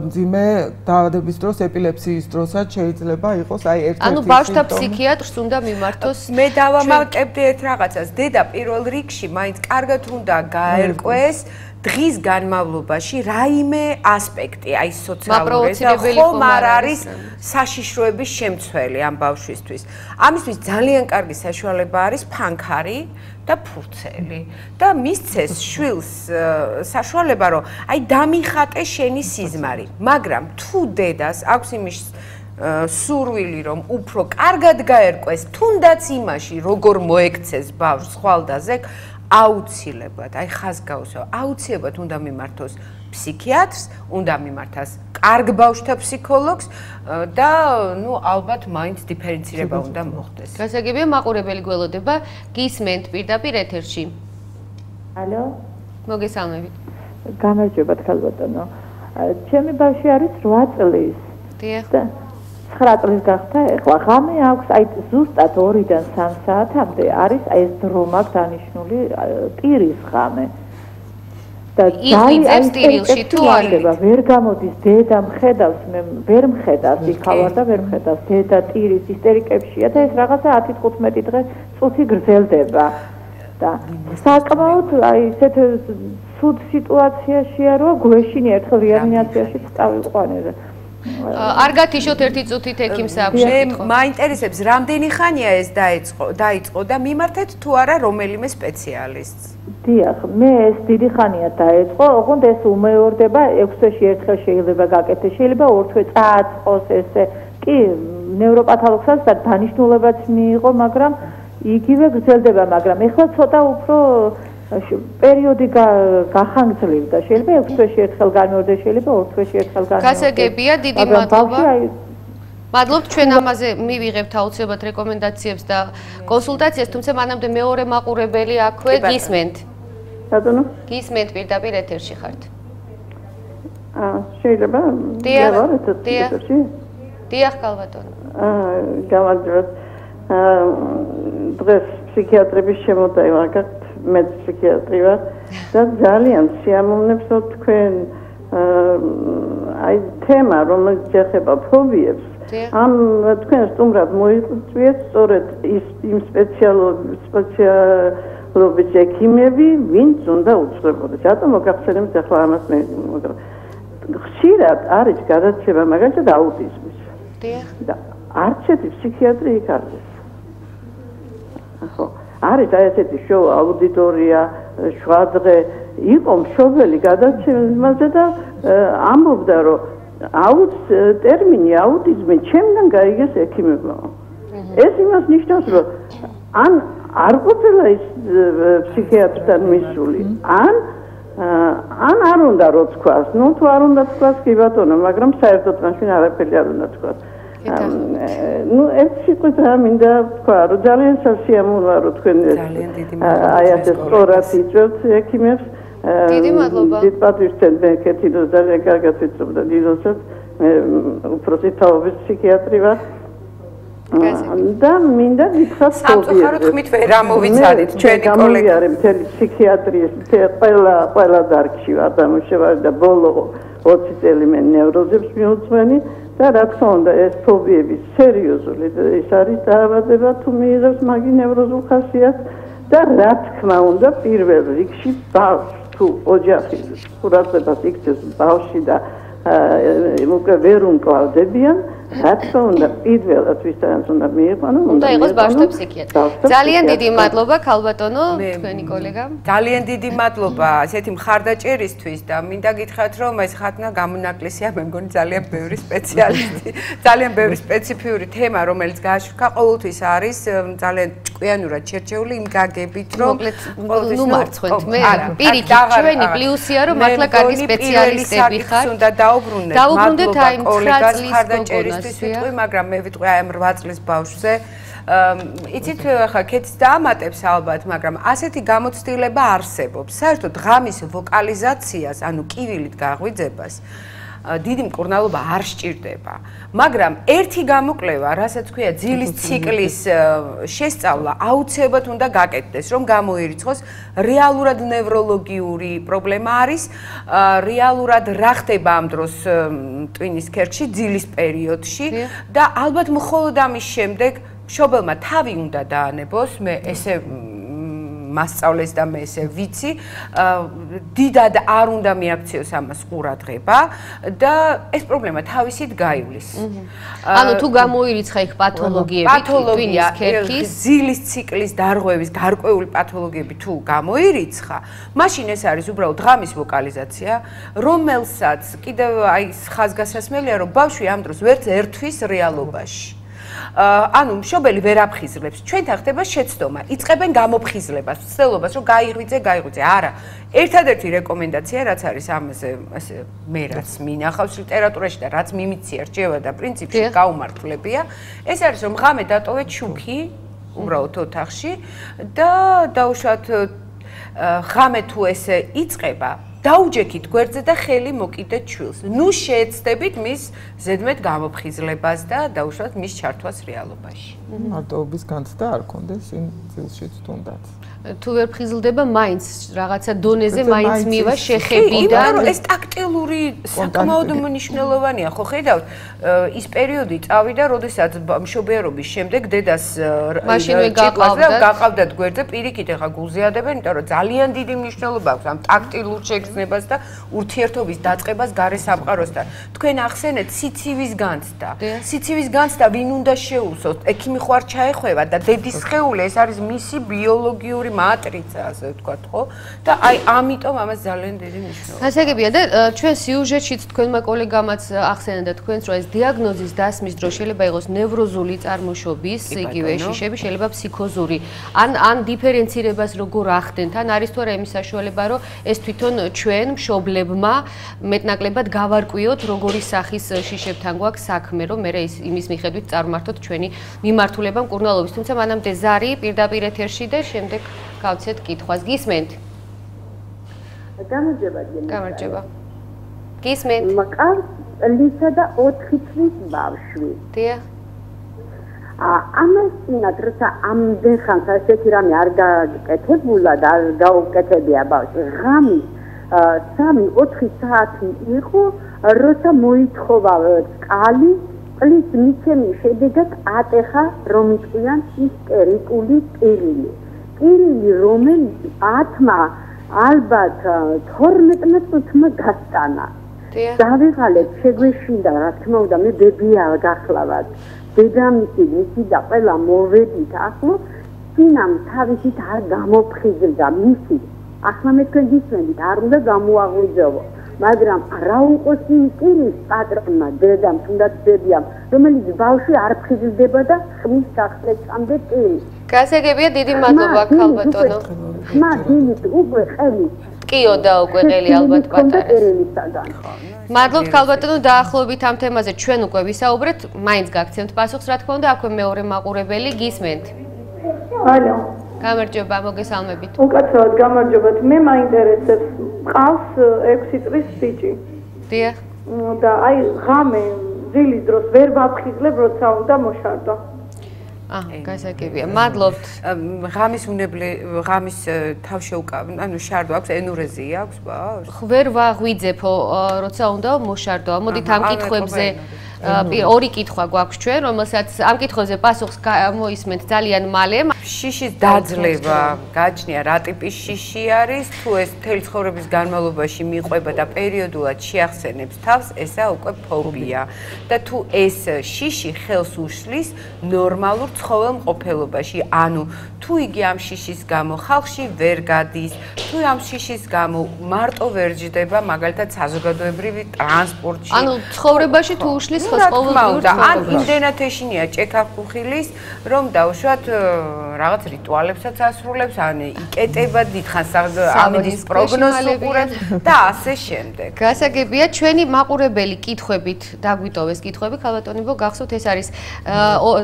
[SPEAKER 3] მძიმე დაავადების დროს, ეპილეფსიის დროსაც შეიძლება იყოს აი ერთ-ერთი.
[SPEAKER 1] ანუ ბავშვთა ფსიქიატრს უნდა მიმართოს.
[SPEAKER 2] მე დავამატებდი ერთ რაღაცას, დედა პირველ რიგში მაინც კარგად უნდა გაერკვეს დღის განმავლობაში რაიმე ასპექტი, აი სოციალური და ხომ არ არის საშიშროების შემცველი ამ ბავშვისთვის. ამისთვის ძალიან კარგი საშუალება არის ფანქარი და ფურცელი და მისცეს შვილს საშუალება რომ აი დამიხატე შენი სიზმარი, მაგრამ თუ დედას აქვს იმის სურვილი რომ უფრო კარგად გაერკვეს თუნდაც იმაში როგორ მოექცეს ბავშვს ხვალდაზე აუცილებლად, აი ხაზგაუსო, აუცილებლად უნდა მიმართოს ფსიქიატრს, უნდა მიმართოს კარგ ბავშვთა ფსიქოლოგს და ნუ ალბათ მაინც დიფერენცირება უნდა მოხდეს.
[SPEAKER 1] გასაგებია მაყურებელი გველოდება, გისმენთ პირდაპირ ეთერში.
[SPEAKER 8] ალო?
[SPEAKER 1] მოგესალმებით.
[SPEAKER 8] გამარჯობათ ქალბატონო. ჩემი ბავშვი არის 8 წლის.
[SPEAKER 1] დიახ.
[SPEAKER 8] 9 წლის გახდა, ეხლა ღამე აქვს, აი ზუსტად 2-დან 3 საათამდე არის აი ეს დრო მაქვს დანიშნული ტირის ღამე. და
[SPEAKER 1] იძებს ტირილში თუ არა?
[SPEAKER 8] ვერ გამოდის დედა მხედავს, მე ვერ მხედავს, იქავარ და ვერ მხედავს, დედა ტირის ისტერიკებშია და ეს რაღაცა 10-15 დღე წუთი გრძელდება. და საკმაოდ აი ესეთ ცუდ სიტუაციაშია, რომ გვეშინი ერთხელ რეანიმაციაში წავიყვანე.
[SPEAKER 1] არ გათიშოთ ერთი წუთით ექიმს აქვს შეკითხვა.
[SPEAKER 2] მაინტერესებს რამდენი ხანია ეს დაიწყო და მიმართეთ თუ არა რომელიმე სპეციალისტს.
[SPEAKER 8] დიახ, მე ეს დიდი ხანია დაიწყო, ოღონდ ეს უმეორდება 6 თვეში ერთხელ შეიძლება გაკეთდეს, შეიძლება 2 თვე წააწყოს ესე. კი, ნევროპათოლოგსაც და დანიშნულებაც მიიღო, მაგრამ იგივე გრძელდება, მაგრამ ეხლა ცოტა უფრო პერიოდი გახანგრძლივდა, შეიძლება 6 თვეში ერთხელ განმეორდეს, შეიძლება 2 თვეში ერთხელ განმეორდეს.
[SPEAKER 1] გასაგებია, დიდი მადლობა. მადლობთ, ჩვენ ამაზე მივიღებთ აუცილებლად რეკომენდაციებს და კონსულტაციას, თუმცა მანამდე მეორე მაყურებელი აქვე გისმენთ.
[SPEAKER 9] ბატონო?
[SPEAKER 1] გისმენთ პირდაპირ ეთერში ხართ.
[SPEAKER 9] შეიძლება?
[SPEAKER 1] დიახ. დიახ, ქალბატონო.
[SPEAKER 9] გამარჯობათ. დღეს ფსიქიატრების შემოტევა გაქვთ, მე ფსიქიატრი ვარ და ძალიან სიამოვნებს თქვენ აი თემა, რომელიც ეხება ფობიებს. ამ თქვენ სტუმრად მოიწვიეთ სწორედ იმ სპეციალობის ექიმები, ვინც უნდა უწყებოდეს. რატომ მოგახსენებთ ახლა ამას მე, მაგრამ ხშირად არის გადაცემა მაგალითად აუტიზმის.
[SPEAKER 1] დიახ.
[SPEAKER 9] და არცეთი ფსიქიატრი იქ არ არის. ხო, არის აი ესეთი შოუ აუდიტორია, შვადღე, იყო მშობელი გადაცემაზე და ამბობდა რომ ტერმინი აუტიზმი ჩემგან გაიგეს ექიმებმა. ეს იმას ნიშნავს, რომ ან არ ყოფილა ის ფსიქიატრთან მისული, ან არ უნდა რო თქვას, ნუ თუ არ უნდა თქვას კი ბატონო, მაგრამ საერთოდ მაშინ არაფერი არ უნდა თქვას. ნუ ერთ სიტყვით რა მინდა თქვა, რომ ძალიან სასიამოვნოა რომ თქვენ აი ასე სწორად იწვევთ ექიმებს.
[SPEAKER 1] დიდი მადლობა.
[SPEAKER 9] დიდ პატივისცემ მე კეთილს ძალიან კარგად ვიცნობ და დიდოსაც მე უფროსი თაობის ფსიქიატრი ვარ. და მინდა გითხრათ
[SPEAKER 2] სამწუხაროდ ხმით ვერ ამოვიცადეთ ჩვენი კოლეგა.
[SPEAKER 9] მე მთელი ფსიქიატრიის ყველა დარგში ვარ დამუშავებული და ბოლო 20 წელი მე ნევროზებს მიუძღვენი და რა თქმა უნდა ეს ფობიები სერიოზული ის არის დაავადება თუ მიიღებს მაგი ნევროზულ ხასიათს და რა თქმა უნდა პირველ რიგში ბავშვს თუ ოჯახის ყურადღებას იქცევს ბავშვი და უკვე ვერ უმკლავდებიან რა თქმა უნდა, პირველად ვისთანაც უნდა მიიყვანო,
[SPEAKER 1] უნდა იყოს ბავშვთა ფსიქიატრი. ძალიან დიდი მადლობა ქალბატონო, თქვენი კოლეგა.
[SPEAKER 2] ძალიან დიდი მადლობა ასეთი მხარდაჭერისთვის და მინდა გითხრათ, რომ ეს ხათნა გამონაკლისია, მე მგონი ძალიან ბევრი სპეციალისტი, ძალიან ბევრი სპეციფიური თემა, რომელიც გააშუქა, ყოველთვის არის ძალიან ჭკვიანურად შერჩეული იმ გაგებით, რომ
[SPEAKER 1] მოკლედ ნუ მარცხვენთ მე პირიქით ჩვენი პლუსია რომ მართლა კარგი სპეციალისტები ხარ.
[SPEAKER 2] უნდა დაუბრუნდეთ
[SPEAKER 1] დაუბრუნდეთ აი 9 წლის
[SPEAKER 2] მხარდაჭერისთვის ვიტყვი, მაგრამ მე ვიტყვი აი ამ 8 წლის ბავშვზე. იცით ხა კეთს დაამატებს ალბათ, მაგრამ ასეთი გამოცდილება არსებობს. საერთოდ ღამის ვოკალიზაციას, ანუ კივილით გაღვიძებას დიდი მკურნალობა არ სჭირდება, მაგრამ ერთი გამოკვლევა, რასაც ქვია ძილის ციკლის შესწავლა, აუცილებლად უნდა გაკეთდეს, რომ გამოირიცხოს რეალურად ნევროლოგიური პრობლემა არის, რეალურად რა ხდება ამ დროს ტვინის ქერქში, ძილის პერიოდში და ალბათ მხოლოდ ამის შემდეგ მშობელმა თავი უნდა დაანებოს, მე ესე მასწავლეს და მე ესე ვიცი, დიდად არ უნდა მიაქციოს ამას ყურადღება და ეს პრობლემა თავისით გაივლის.
[SPEAKER 1] ანუ თუ გამოირიცხა იქ პათოლოგიები, ტვინის ქერქის,
[SPEAKER 2] ძილის ციკლის დარღვევის გარკვეული პათოლოგიები თუ გამოირიცხა, მაშინ ეს არის უბრალოდ ღამის ვოკალიზაცია, რომელსაც კიდევ აი ხაზგასასმელია, რომ ბავშვი ამ დროს ვერც ერთვის რეალობაში. ანუ მშობელი ვერ აფხიზლებს, ჩვენთან ხდება შეცდომა, იწყებენ გამოფხიზლებას, ცდილობას, რომ გაიღვიძე. არა, ერთადერთი რეკომენდაცია, რაც არის ამაზე, ასე მე რაც მინახავს ლიტერატურაში და რაც მიმიცია რჩევა და პრინციპში გაუმართლებია, ეს არის რომ ღამე დატოვეთ შუქი, უბრალოდ ოთახში და დაუშვათ ღამე თუ ესე იწყება, დაუჯექით გვერდზე და ხელი მოკიდეთ ჩვილს. ნუ შეეცდებით მის ზედმეტ გამოფხიზლებას და დაუშვათ მის ჩართვას რეალობაში.
[SPEAKER 3] მარტოობის განცდა არ კონდეს იმ ძილშიც თუნდაც.
[SPEAKER 1] თუ ვერ ფხიზლდება, მაინც რაღაცა დონეზე მაინც მივა შეხებიდან.
[SPEAKER 2] ეს ტაქტილური საკმაოდ მნიშვნელოვანია, ხო ხედავთ? ის პერიოდი წავიდა, როდესაც მშობიარობის შემდეგ დედას გაყავდათ გვერდზე, პირიქით ეხა გულზიადებენ, იმიტომ რომ ძალიან დიდი მნიშვნელობა აქვს ამ ტაქტილურ შეგრძნებას და ურთიერთობის დაწყებას გარე სამყაროსთან. თქვენ ახსენეთ სიცივის განცდა. სიცივის განცდა ვინ უნდა შეუსწოთ? ექიმი ხო არ ჩაეხვევა და დედის სხეული ეს არის მისი ბიოლოგიური მატრიცა, ასე ვთქვათ, ხო? და აი ამიტომ ამას ძალიან დიდი მნიშვნელობა.
[SPEAKER 1] გასაგებია და ჩვენ სიუჟეტშიც თქვენმა კოლეგამაც ახსენა და თქვენს რომ ეს დიაგნოზის დასმის დროს შეიძლება იყოს ნევროზული წარმოშობის, იგივე შიშები, შეიძლება ფსიქოზური. ან დიფერენცირებას როგორ ახდენთ, ან არის თუ არა იმის საშუალება, რომ ეს თვითონ ჩვენ მშობლებმა მეტნაკლებად გავარკვიოთ, როგორი სახის შიშებთან გვაქვს საქმე, რომ მე იმის მიხედვით წარმართოთ ჩვენი მიმართულება მკურნალობის. თუმცა მანამდე ზარი პირდაპირ ეთერში და შემდეგ გავცეთ კითხვას. გისმენთ? გამარჯობა. გისმენთ?
[SPEAKER 7] მყავს ლისა და 4 წლის ბავშვი.
[SPEAKER 1] დიახ.
[SPEAKER 7] ამას წინათ როცა ამდენ ხანს ასეთი რამე არ გაკეთებულა და არ გაუკეთებია ბავშვი, ღამის 3-4 საათი იყო, როცა მოითხოვა წყალი, წყლის მიცემის შედეგად ატეხა რომ იყვიან ისტერიკული პირილი. პირილი, რომელიც 10-მა, ალბათ 12 წუთმა გასტანა. დავიღალეთ, შეგვეშინდა, რა თქმა უნდა, მე ბებია გახლავად. დედამისი, მისი და ყველა მოვედით ახლო, სინამ თავისით არ გამოფხიზლდა მისი. ახლა მე თქვენ გისმენთ, არ უნდა გამოაღვიძებო. მაგრამ რა უყოს იმ პირის პატრონმა, დედამ, თუნდაც ბებიამ, რომელიც ბავშვი არ ფხიზლდება და ხმის სახსრებამდე პირი.
[SPEAKER 1] გასაგებია, დიდი მადლობა ქალბატონო.
[SPEAKER 7] ხმა დილით უკვე ყელი.
[SPEAKER 1] კიო და უკვე ყელი ალბათ პატარა. მადლობთ ქალბატონო, დაახლოებით ამ თემაზე ჩვენ უკვე ვისაუბრეთ, მაინც გაგცემთ პასუხს, რა თქმა უნდა, აქვე მეორე მაყურებელი გისმენთ.
[SPEAKER 8] ალო.
[SPEAKER 1] გამარჯობა, მოგესალმებით.
[SPEAKER 8] უკაცრავად გამარჯობათ. მე მაინტერესებს, ყავს 6 წლის ბიჭი.
[SPEAKER 1] დიახ.
[SPEAKER 8] და აი ღამე ძილის დროს ვერ ვაფხიზლებ, როცა უნდა მოშარდო.
[SPEAKER 1] გასაგებია. მადლობთ.
[SPEAKER 2] ღამის ანუ შარდო აქვს, ენურეზია აქვს ბავშვს?
[SPEAKER 1] ვერ ვაღვიძებო, როცა უნდა მოშარდო. მოდით ამ კითხვებზე ორი კითხვა გვაქვს ჩვენ, რომელსაც ამ კითხვაზე პასუხს მოისმენთ ძალიან მალე.
[SPEAKER 2] შიშის დაძლევა გაჩნია რა ტიპის შიში არის, თუ ეს მთელი ცხოვრების განმავლობაში მიყვება და პერიოდულად შეახსენებს თავს, ესა უკვე ფობია. და თუ ეს შიში ხელს უშლის ნორმალურ ცხოველმყოფელობაში, ანუ თუ იგი ამ შიშის გამო ხალხში ვერ გადის, თუ ამ შიშის გამო მარტო ვერ ჯდება, მაგალითად საზოგადოებრივი ტრანსპორტში.
[SPEAKER 1] ანუ ცხოვრებაში თუ უშლის ხელს ყოველდღიურ
[SPEAKER 2] ან იმდენად ეშინია ჭექა-ქუხილის, რომ დავუშვათ რაღაც რიტუალებსაც ასრულებს, ან იკეტება დიდხანს ამინდის პროგნოზს უყურებს და ასე შემდეგ.
[SPEAKER 1] გასაგებია, ჩვენი მაყურებელი კითხვებით დაგვიტოვეს კითხვები, ქალბატონებო, გახსოვთ ეს არის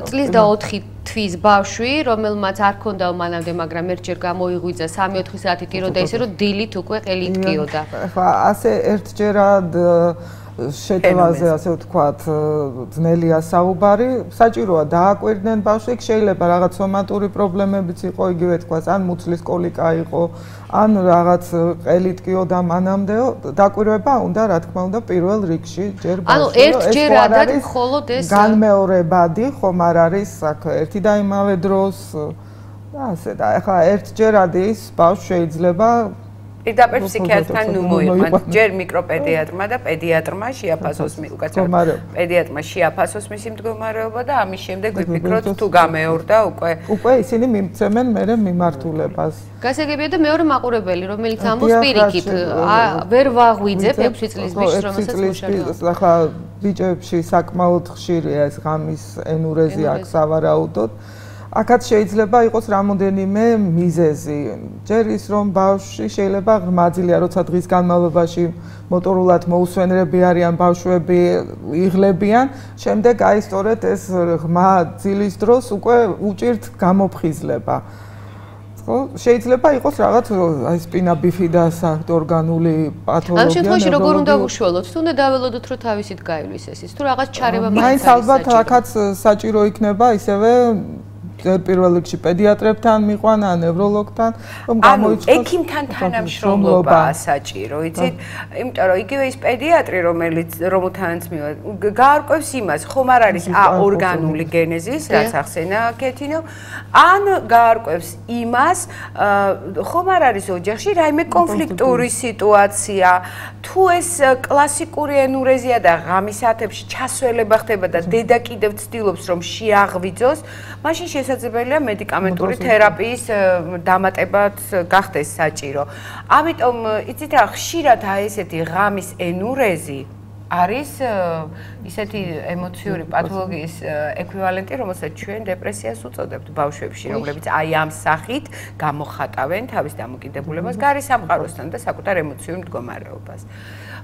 [SPEAKER 1] წლის და 4 თვის ბავშვი, რომელმაც არ ქონდა მანამდე, მაგრამ ერთჯერ გამოიღვიძა 3-4 საათი ტიროდა ისე, რომ დილით უკვე ყელი იტკიოდა.
[SPEAKER 3] ხო, ასე ერთჯერად შეტევაზე, ასე ვთქვათ, ძნელია საუბარი. საჭიროა დააკვირდნენ ბავშვი, შეიძლება რაღაც სომატური პრობლემებიც იყო, იგივე თქვას, ან მუცლის კოლიკა იყო, ან რაღაც ყელი ტკიოდა მანამდეო, დაკვირვება უნდა, რა თქმა უნდა, პირველ რიგში ჯერ ბავშვი.
[SPEAKER 1] ანუ ერთჯერადად მხოლოდ ეს
[SPEAKER 3] განმეორებადი ხომ არ არის აქ ერთი და იმავე დროს და ასე და ახლა ერთჯერად ის ბავშვი შეიძლება
[SPEAKER 2] პირდაპირ ფსიქიატრთან ნუ მოიყვანს, ჯერ მიკროპედიატრმა და პედიატრმა შეაფასოს პედიატრმა შეაფასოს მისი მდგომარეობა და ამის შემდეგ ვიფიქროთ თუ გამეორდა
[SPEAKER 3] უკვე ისინი მიმცემენ მერე მიმართულებას.
[SPEAKER 1] გასაგებია და მეორე მაყურებელი, რომელიც ამბობს პირიქით, ვერ ვაღვიძებ 6 წლის ბიჭს, რომელსაც მუშაობს.
[SPEAKER 3] ახლა ბიჭებში საკმაოდ ხშირია ეს ღამის ენურეზი აქ სავარაუდოდ. აქაც შეიძლება იყოს რამოდენიმე მიზეზი. ჯერ ის რომ ბავშვი შეიძლება ღრმაძილია, როცა დღის განმავლობაში მოტორულად მოусვენრები არიან ბავშვები, იღლებიან, შემდეგ აი სწორედ ეს ღრმა ძილის დროს უკვე უჭირთ გამოფხიზლება. ხო, შეიძლება იყოს რაღაც აი სპინა ბიფიდას ორგანული პათოლოგია.
[SPEAKER 1] ამ შემთხვევაში როგორ უნდა უშუალოთ? თუ უნდა დაველოდოთ, რომ თავისით გაივლის ეს ის, თუ რაღაც ჩარევა
[SPEAKER 3] მაინც ალბათ აქაც საჭირო იქნება ისევე პირველ რიგში პედიატრებთან მიყვანა, ნევროლოგთან, რომ გამოიჩნდეს
[SPEAKER 2] ექიმთან თანამშრომლობაა საჭირო, იცით? იმიტომ რომ იგივე ის პედიატრი, რომელთანაც გაარკვევს იმას, ხომ არ არის ორგანული გენეზის, რაც ახსენა კეთინო, ან გაარკვევს იმას, ხომ არ არის ოჯახში რაიმე კონფლიქტური სიტუაცია, თუ ეს კლასიკური ენურეზია და ღამის საათებში ჩასველება ხდება და დედა კიდევ ცდილობს რომ შეაღვიძოს, მაშინ შესაძლებელია მედიკამენტური თერაპიის დამატებაც გახდეს საჭირო. ამიტომ იცით რა, ხშირად აი ესეთი ღამის ენურეზი არის ისეთი ემოციური პათოლოგიის ეკვივალენტი, რომელსაც ჩვენ დეპრესიას უწოდებთ ბავშვებში, რომლებიც აი ამ სახით გამოხატავენ თავის დამოკიდებულებას გარის სამყაროსთან და საკუთარ ემოციურ მდგომარეობას.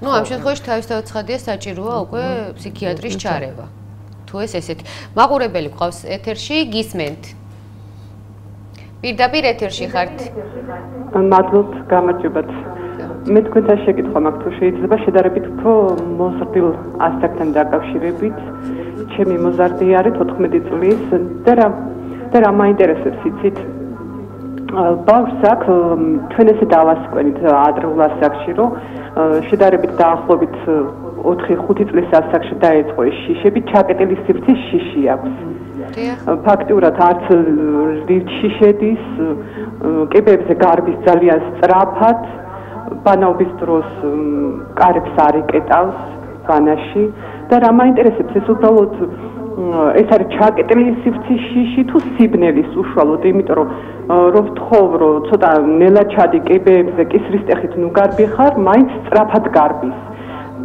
[SPEAKER 1] ნუ ამ შემთხვევაში თავისთავად ცხადია საჭიროა უკვე ფსიქიატრის ჩარევა. თუ ესეთი მაყურებელი გვყავს ეთერში, გისმენთ. პირდაპირ ეთერში ხართ.
[SPEAKER 10] მადლობთ, გამარჯობათ. მე თქვენთან შეკითხვა მაქვს, თუ შეიძლება შედარებით უფრო მოზრდილ ასაკთან დაკავშირებით. ჩემი მოზარდი არის 14 წლის და რა მაინტერესებს იცით? ბავშვს აქვს ჩვენ ესე დავასკვენით ადრეულ ასაკში, რომ შედარებით დაახლოებით 4-5 წლის ასაკში დაეწყო ეს შიშები, ჩაკეტილი სივრცის შიში აქვს. ფაქტიურად არც ლივში შედის, კიბეებზე გარბის ძალიან სწრაფად, ბანაობის დროს კარებს არ იკეტავს ბანაში და რა მაინტერესებს ეს უბრალოდ ეს არის ჩაკეტილი სივრცის შიში თუ სიბნელის უშუალოდ, იმიტომ რომ ვთხოვ, რომ ცოტა ნელა ჩადი კიბეებზე კისრის ტეხით ნუ გარბი ხარ, მაინც სწრაფად გარბის.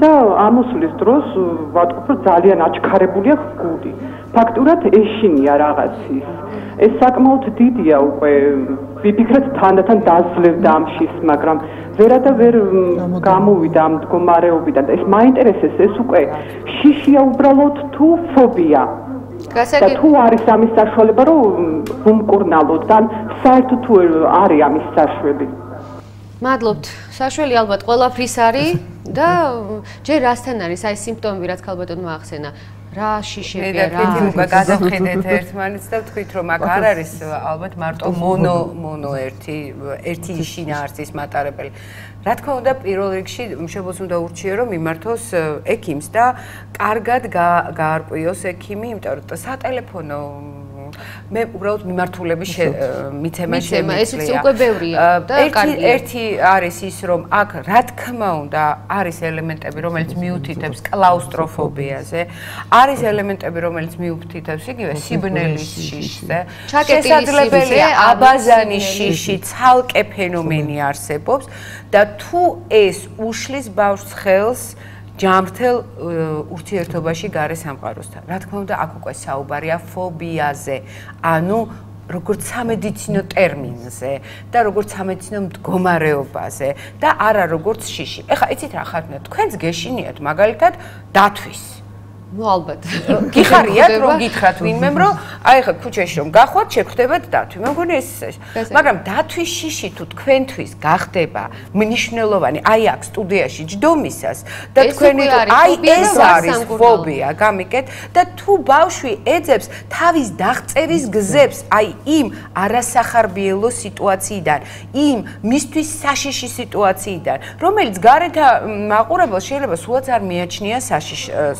[SPEAKER 10] და ამოსვლის დროს ვატყობ, რომ ძალიან აჩქარებულია გული. ფაქტურად ეშინია რაღაცის. ეს საკმაოდ დიდია უკვე. ვიფიქრეთ თანდათან დაძლევდა ამ შიშს, მაგრამ ვერ გამოვიდა ამ მდგომარეობიდან. ეს მაინტერესებს, ეს უკვე შიშია უბრალოდ თუ ფობია. და თუ არის ამის საშუალება, რომ ვუმკურნალოთ, ან საერთოდ თუ არის ამის საშველი.
[SPEAKER 1] მადლობთ. საშველი ალბათ ყველაფრის არის და ჯერ რასთან არის აი სიმპტომები, რაც ქალბატონმა ახსენა. რა შიშებია რა
[SPEAKER 2] გადავხედეთ ერთმანეთს და ვთქვით რომ აქ არ არის ალბათ მარტო მონო ერთი შინაარსის მატარებელი. რა თქმა უნდა პირველ რიგში მშობელს უნდა ურჩიო რომ მიმართოს ექიმს და კარგად გაარკვიოს ექიმი, იმიტომ რომ სატელეფონო მე უბრალოდ მიმართულების მიცემა შემიძლია.
[SPEAKER 1] ესეც უკვე ბევრია და კარგია.
[SPEAKER 2] ერთი არის ის რომ აქ რა თქმა უნდა არის ელემენტები რომელიც მიუთითებს კლაუსტროფობიაზე, არის ელემენტები რომელიც მიუთითებს იგივე სიბნელის შიშზე. შესაძლებელია აბაზანის შიში ცალკე ფენომენი არსებობს და თუ ეს უშლის ბავშვს ხელს ჯამრთელ ურთიერთობაში გარე სამყაროსთან. რა თქმა უნდა, აქ უკვე საუბარია ფობიაზე, ანუ როგორც სამედიცინო ტერმინზე და როგორც სამედიცინო მდგომარეობაზე და არა როგორც შიში. ეხლა იცით რა ხართ, თქვენს გეშინიათ მაგალითად დათვის.
[SPEAKER 1] ნუ ალბათ.
[SPEAKER 2] გიხარიათ რომ გითხრათ ვინმემ რომ აი ხა ქუჩაში რომ გახვათ, შეგხვდებათ დათვი. მე მგონი ეს მაგრამ დათვის შიში თუ თქვენთვის გახდება მნიშვნელოვანი, აი აქ სტუდიაში ჯდომისას და თქვენი აი ეს არის ფობია, გამიგეთ და თუ ბავშვი ეძებს თავის დაღწევის გზებს, აი იმ არასახარბიელო სიტუაციიდან, იმ მისთვის საშიში სიტუაციიდან, რომელიც გარეთ მაყურებელს შეიძლება სულაც არ მიაჩნია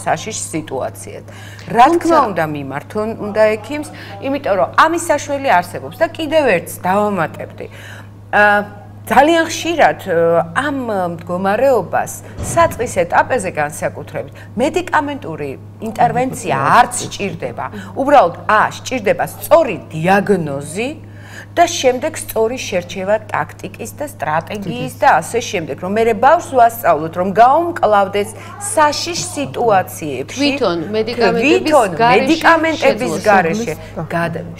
[SPEAKER 2] საშიშ სიტუაციად. რა თქმა უნდა მიმართონ უნდა ექიმს, იმიტომ რომ ამის საშველი არსებობს და კიდევ ერთს დავამატებდი. ძალიან ხშირად ამ მდგომარეობას საწყის ეტაპზე განსაკუთრებით მედიკამენტური ინტერვენცია არც სჭირდება. უბრალოდ სჭირდება სწორი დიაგნოზი და შემდეგ სწორი შერჩევა ტაქტიკის და სტრატეგიის და ასე შემდეგ, რომ მე ბავშვს ვასწავლოთ, რომ გაუმკლავდეს საშიშ სიტუაციებში,
[SPEAKER 1] თვითონ მედიკამენტების
[SPEAKER 2] გარეშე,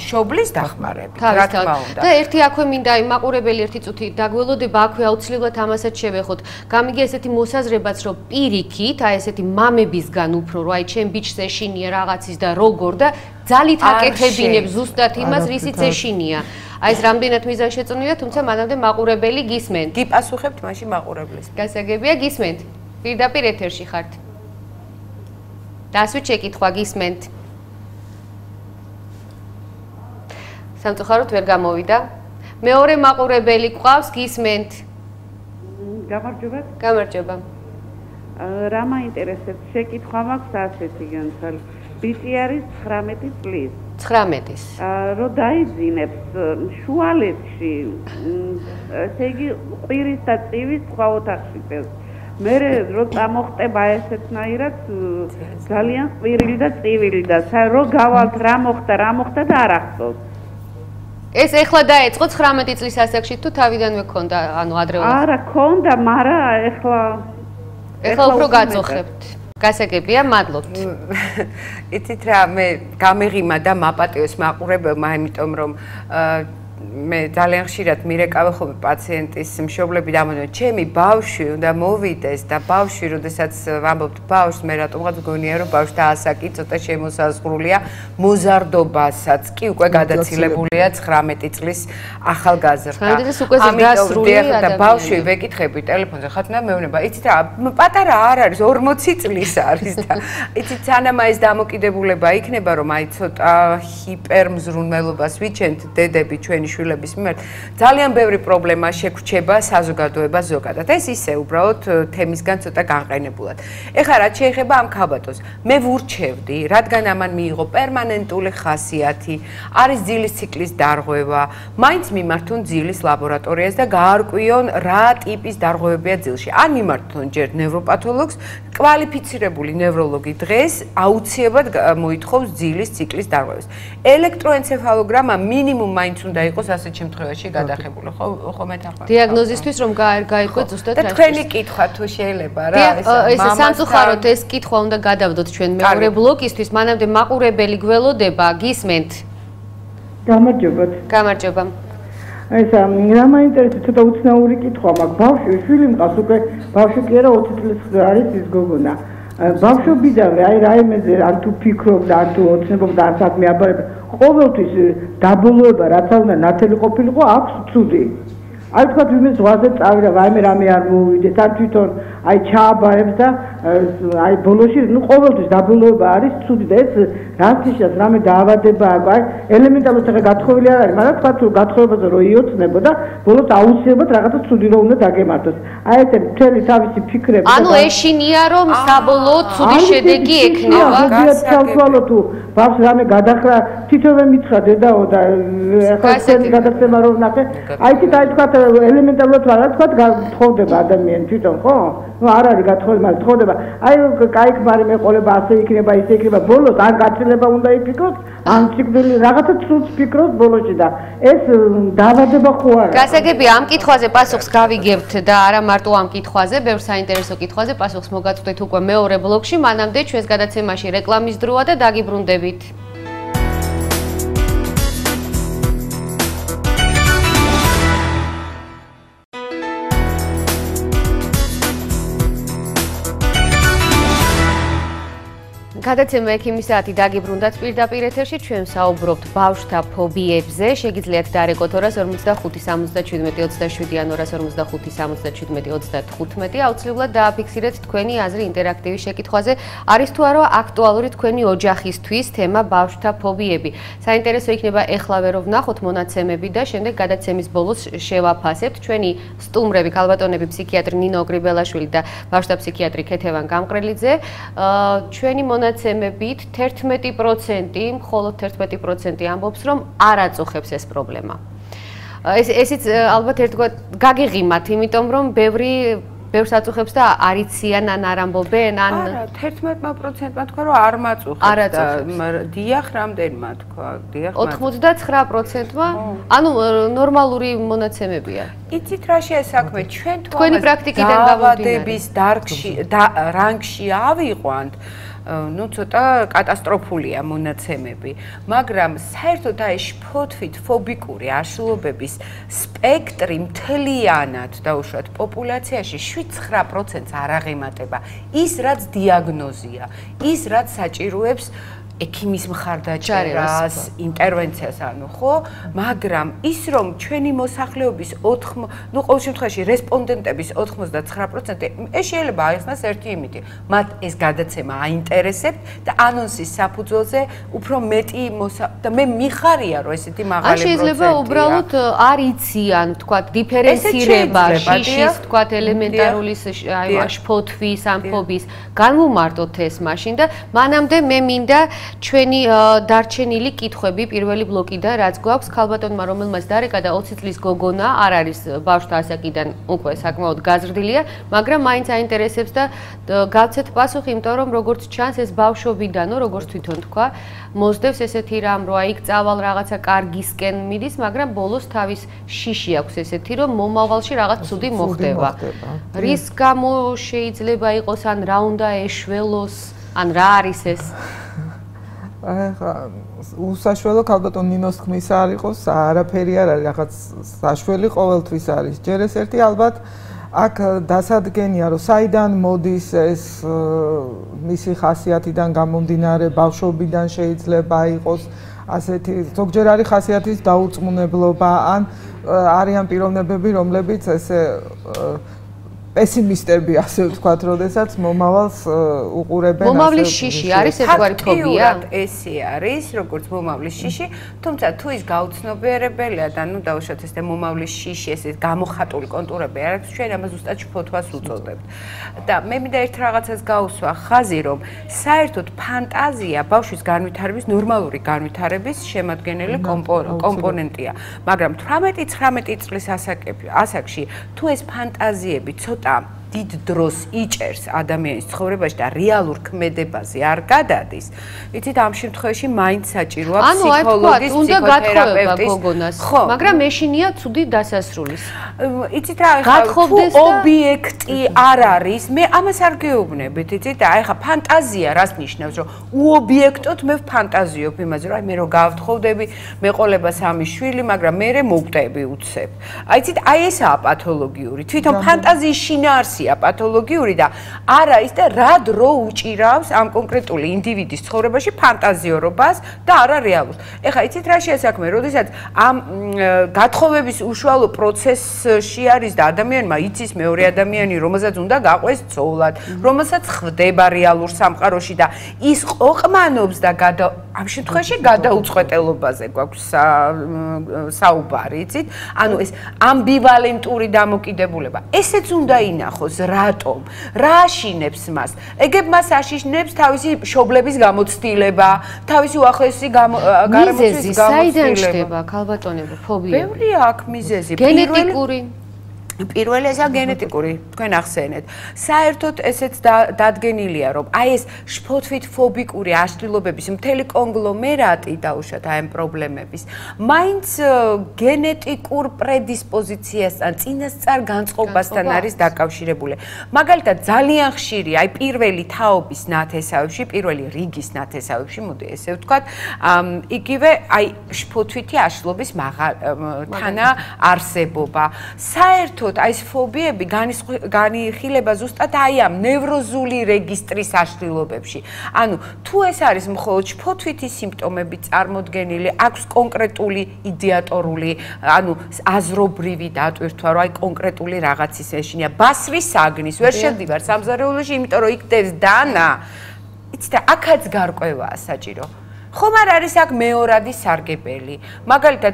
[SPEAKER 2] შობლის დახმარებით, რა თქმა უნდა.
[SPEAKER 1] და ერთი აქვე მინდა იმ მაყურებელი ერთი წუთი დაგველოდება, აქვე აუცილებლად ამასაც შევეხოთ. გამიგე ესეთი მოსაზრებაც, რომ პირიქით, აი ესეთი მამებისგან უფრო, რომ აი ჩემ ბიჭს ეშინია რაღაცის და როგორ და ძალით აკეთებინებს ზუსტად იმას, რისიც ეშინია. აი ეს რამდენად მიზანშეწონილია, თუმცა მანამდე მაყურებელი გისმენთ.
[SPEAKER 2] გიპასუხებთ მაშინ მაყურებლის.
[SPEAKER 1] გასაგებია გისმენთ. პირდაპირ ეთერში ხართ. დასვით შეკითხვა გისმენთ. სამწუხაროდ ვერ გამოვიდა. მეორე მაყურებელი გვყავს, გისმენთ.
[SPEAKER 11] გამარჯობა.
[SPEAKER 1] გამარჯობა.
[SPEAKER 11] რა მაინტერესებს, შეკითხვა მაქვს ასეთი განსალ. ბიჭი არის 19 წლის.
[SPEAKER 1] 19-ის.
[SPEAKER 11] რო დაიძინებს შუალედში, ესე იგი ყვირის და წივის სხვა ოთახში წევს. მე რო წამოხტება ესეთნაირად ძალიან ყვირილი და წივილი და რო გავალთ რა მოხდა და არ ახსოვს.
[SPEAKER 1] ეს ეხლა დაეწყო 19 წლის ასაკში თუ თავიდანვე ქონდა, ანუ ადრეულად?
[SPEAKER 11] არა, ქონდა, მაგრამ
[SPEAKER 1] ეხლა უფრო გაწოხებთ. გასაგებია, მადლობთ.
[SPEAKER 2] იცით რა, მე გამეღიმა და მაპატიოს მაყურებელმა, იმიტომ რომ მე ძალიან ხშირად მირეკავე ხოლმე პაციენტის მშობლები და ამბობენ, ჩემი ბავშვი უნდა მოვიდეს და ბავშვი, როდესაც ვამბობთ ბავშვს, მე რატომღაც მგონია, რომ ბავშვთა ასაკი ცოტა შემოსაზღვრულია მოზარდობასაც კი უკვე გადაცილებულია 19 წლის ახალგაზრდა.
[SPEAKER 1] 19 წლის უკვე ზრდასრული
[SPEAKER 2] და ბავშვი ვეკითხები ტელეფონზე, ხათნა მეუბნება, იცით რა, პატარა არ არის, 40 წლის არის და იცით სანამ ეს დამოკიდებულება იქნება, რომ აი ცოტა ჰიპერმზრუნველობას ვიჩენთ დედები ჩვენი შვილების მიმართ, ძალიან ბევრი პრობლემა შეგვრჩება საზოგადოებას ზოგადად. ეს ისე უბრალოდ თემისგან ცოტა განყენებულად. ეხლა რაც შეეხება ამ ქალბატონს, მე ვურჩევდი, რადგან ამან მიიღო პერმანენტული ხასიათი, არის ძილის ციკლის დარღვევა, მაინც მიმართონ ძილის ლაბორატორიას და გაარკვიონ რა ტიპის დარღვევებია ძილში. ან მიმართონ ჯერ ნევროპათოლოგს, კვალიფიცირებული ნევროლოგი დღეს აუცილებლად მოითხოვს ძილის ციკლის დარღვევას. ელექტროენცეფალოგრამა მინიმუმ მაინც უნდა იყოს ასეთ შემთხვევაში გადაღებული, ხო მეთახმართ?
[SPEAKER 1] დიაგნოზისთვის რომ გაიყვეთ ზუსტად რა.
[SPEAKER 2] თქვენი კითხვა თუ შეიძლება რა არის?
[SPEAKER 1] ეს სამწუხაროდ ეს კითხვა უნდა გადავდოთ ჩვენ მეორე ბლოკისთვის, მანამდე მაყურებელი გველოდება, გისმენთ?
[SPEAKER 8] გამარჯობათ.
[SPEAKER 1] გამარჯობა.
[SPEAKER 8] ეს რა მაინტერესებს, ცოტა უცნაური კითხვა მაქვს. ბავშვი შვილი მყავს უკვე, ბავშვი კი არა 20 წლის არის ის გოგონა. ბავშვობიდანვე აი რაიმეზე ან თუ ფიქრობდა, ან თუ ოცნებობდა, ან საქმე აბარებდა, ყოველთვის დაბოლოება რაც უნდა ნათელი ყოფილიყო აქვს ცუდი.
[SPEAKER 12] აი თქვა ვინმე ზღვაზე წავიდა, ვაიმე რამე არ მოვიდეს, ან თვითონ აი ჩააბარებს და აი ბოლოში ნუ ყოველთვის დაბოლოება არის ცუდი და ეს რასიშას რამე დაავადება აქვს, აი ელემენტარულად ახლა გათხოვილი არ არის, მაგრამ თქვა თუ გათხოვებაზე რო იოცნებო და ბოლოს აუცილებლად რაღაცა ცუდი რო უნდა დაგემართოს. აი ეს მთელი თავისი ფიქრები
[SPEAKER 1] ანუ ეშინია რომ საბოლოოდ ცუდი შედეგი ექნება.
[SPEAKER 12] გავთვალო თუ ბავშვს რამე გადახრა, თვითონვე მითხრა დედაო და ახლა თქვენი გადაცემა რომ ნახე, აი თქვა ელემენტარულად რა თქვა გათხოვდება ადამიანი თვითონ ხო? ნუ არ არის გათხოვება, მაგრამ თხოვდება. აი კაი ქმარი მეყოლება ასე იქნება, ისე იქნება, ბოლოს არ გაცილება უნდა იფიქროს, ან სიკვდილი რაღაცა ცუდს ფიქრობს ბოლოში და ეს დაავადება ხო არა.
[SPEAKER 1] გასაგებია ამ კითხვაზე პასუხს გავიგებთ და არა მარტო ამ კითხვაზე, ბევრ საინტერესო კითხვაზე პასუხს მოგაწვდეთ უკვე მეორე ბლოკში, მანამდე ჩვენს გადაცემაში რეკლამის დროა და დაგიბრუნდებით. გადაცემა ექიმის საათი დაგიბრუნდათ პირდაპირ ეთერში, ჩვენ საუბრობთ ბავშვთა ფობიებზე. შეგიძლიათ დარეკოთ 245 77 27 ან 245 77 35. აუცილებლად დააფიქსირეთ თქვენი აზრი ინტერაქტივი შეკითხვაზე. არის თუ არა აქტუალური თქვენი ოჯახისთვის თემა ბავშვთა ფობიები. საინტერესო იქნება ეხლავე რომ ვნახოთ მონაცემები და შემდეგ გადაცემის ბოლოს შევაფასებთ. ჩვენი სტუმრები, ქალბატონები, ფსიქიატრი ნინო გრიბელაშვილი და ბავშვთა ფსიქიატრი ქეთევან გამყრელიძე. ჩვენი მონაცემებით 11%, მხოლოდ 11% ამბობს, რომ არ აწუხებს ეს პრობლემა. ესიც ალბათ ერთგვარ გაგიღიმათ, იმიტომ რომ ბევრს აწუხებს და არ იციან ან არ ამბობენ, ან
[SPEAKER 2] არა, 11%-მა თქვა რომ არ მაწუხებს და დიახ, რამდენმა თქვა, დიახ,
[SPEAKER 1] 99%-მა, ანუ ნორმალური მონაცემებია.
[SPEAKER 2] იცით რა შეა საქმე, ჩვენ
[SPEAKER 1] თქვენი პრაქტიკიდან
[SPEAKER 2] დავადების რანგში ავიყვანთ. ნუ ცოტა კატასტროფულია მონაცემები, მაგრამ საერთოდ აი შფოთვით ფობიკური აშლობების სპექტრი მთლიანად დაუშვათ პოპულაციაში 7-9%-ს არ აღემატება ის რაც დიაგნოზია, ის რაც საჭიროებს ექიმის მხარდაჭერას, ინტერვენციას, ანუ ხო, მაგრამ ის რომ ჩვენი მოსახლეობის ნუ ყოველ შემთხვევაში რესპონდენტების 99% ეს შეიძლება აიხსნას ერთი იმითი, მათ ეს გადაცემა აინტერესებთ და ანონსის საფუძველზე უფრო მეტი და მე მიხარია რომ ესეთი მაღალი პროცენტია.
[SPEAKER 1] შეიძლება უბრალოდ არ იციან, თქვა, დიფერენცირება შიშის, თქვა, ელემენტარული შფოთვის, ან ფობის, განვუმარტოთ ეს მაშინ და მანამდე მე მინდა ჩვენი დარჩენილი კითხვები პირველი ბლოკიდან რაც გვაქვს ქალბატონმა რომელმაც დარეკა და 20 წლის გოგონა არ არის ბავშვთა ასაკიდან უკვე საკმაოდ გაზრდილია, მაგრამ მაინც აინტერესებს და გავცეთ პასუხი, იმიტომ რომ როგორც ჩანს ეს ბავშვობიდანო, როგორც თვითონ თქვა, მოსდევს ესეთი რამ, რომ აი იქ წავალ რაღაცა კარგისკენ მიდის, მაგრამ ბოლოს თავის შიში აქვს ესეთი, რომ მომავალში რაღაც ცუდი მოხდება. რის გამო შეიძლება იყოს, ან რა უნდა ეშველოს, ან რა არის ეს?
[SPEAKER 3] უსაშველო ქალბატონ ნინოს თქმის არ იყოს, არაფერი არ არის, რაღაც საშველი ყოველთვის არის. ჯერ ეს ერთი ალბათ აქ დასადგენია, რომ საიდან მოდის ეს მისი ხასიათიდან გამომდინარე, ბავშვობიდან შეიძლება იყოს ასეთი, ზოგჯერ არის ხასიათის დაურწმუნებლობა, ან არიან პიროვნებები, რომლებიც ესე პესიმისტები ასე ვთქვათ, როდესაც მომავალს უყურებენ.
[SPEAKER 1] მომავლის შიში არის ერთგვარი ფობია?
[SPEAKER 2] ესე არის, როგორც მომავლის შიში, თუმცა თუ ის გაუცნობიერებელია და ნუ დავუშვათ ეს მომავლის შიში, ესე გამოხატული კონტურები არ აქვს, ჩვენ ამას ზუსტად შფოთვას უწოდებთ. და მე მინდა ერთ რაღაცას გაუსვა ხაზი, რომ საერთოდ ფანტაზია ბავშვის განვითარების, ნორმალური განვითარების შემადგენელი კომპონენტია, მაგრამ 18-19 წლის ასაკში თუ ეს ფანტაზიები დიდ დროს იჭერს ადამიანის ცხოვრებაში და რეალურ ქმედებაზე არ გადადის, იცით ამ შემთხვევაში მაინც საჭიროა ფსიქოლოგის, ფსიქოთერაპევტის,
[SPEAKER 1] მაგრამ ეშინია ცუდი დასასრულის.
[SPEAKER 2] იცით რა, თუ ობიექტი არ არის, მე ამას არ გეუბნებით, იცით, აი ხა ფანტაზია რას ნიშნავს, რომ უობიექტოდ მე ვფანტაზიობ იმაზე, რომ მე რო გავთხოვდები, მეყოლება 3 შვილი, მაგრამ მე მოვტები უცებ. აი იცით, აი ესაა პათოლოგიური, თვითონ ფანტაზიის შინაარსი ფაზია პათოლოგიური და არა ის და რა დრო უჭირავს ამ კონკრეტული ინდივიდის ცხოვრებაში ფანტაზიორობას და არა რეალურს. ეხლა იცით რა შეასაქმე, როდესაც ამ გათხოვების უშუალო პროცესში არის და ადამიანმა იცის მეორე ადამიანი, რომელსაც უნდა გაყვეს ცოლად, რომელსაც ხვდება რეალურ სამყაროში და ის ყოყმანობს და ამ შემთხვევაში გადაუწყვეტელობაზე გვაქვს საუბარი, იცით? ანუ ეს ამბივალენტური დამოკიდებულება. ესეც უნდა ინახოს, რატომ? რა აშინებს მას? ეგებ მას აშიშნებს თავისი მშობლების გამოცდილება, თავისი უახლოესი
[SPEAKER 1] მიზეზი საიდან ჩდება, ქალბატონებო, ფობიები?
[SPEAKER 2] ბევრია აქ მიზეზი.
[SPEAKER 1] გენეტიკური
[SPEAKER 2] პირველი ესა გენეტიკური, თქვენ ახსენეთ. საერთოდ ესეც დადგენილია, რომ აი ეს შფოთვით ფობიკური აშლილობების მთელი კონგლომერატი დაუშვათ აი ამ პრობლემების. მაინც გენეტიკურ პრედისპოზიციასთან, წინასწარ განწყობასთან არის დაკავშირებული. მაგალითად, ძალიან ხშირი, აი პირველი თაობის ნათესავებში, პირველი რიგის ნათესავებში, მოდი ესე ვთქვათ, იგივე აი შფოთვითი აშლილობის თანა არსებობა. საერთოდ აი ეს ფობიები განიხილება ზუსტად აი ამ ნევროზული რეგისტრის აშლილობებში. ანუ თუ ეს არის მხოლოდ შფოთვითი სიმპტომები წარმოდგენილი, აქვს კონკრეტული იდეატორული, ანუ აზრობრივი დატვირთვა, რომ აი კონკრეტული რაღაცის ეშინია. ბასრის საგნის ვერ შევდივარ სამზარეულოში, იმიტომ რომ იქ დევს დანა. იცით, აქაც გარკვევაა საჭირო. ხომ არ არის აქ მეორადი სარგებელი. მაგალითად,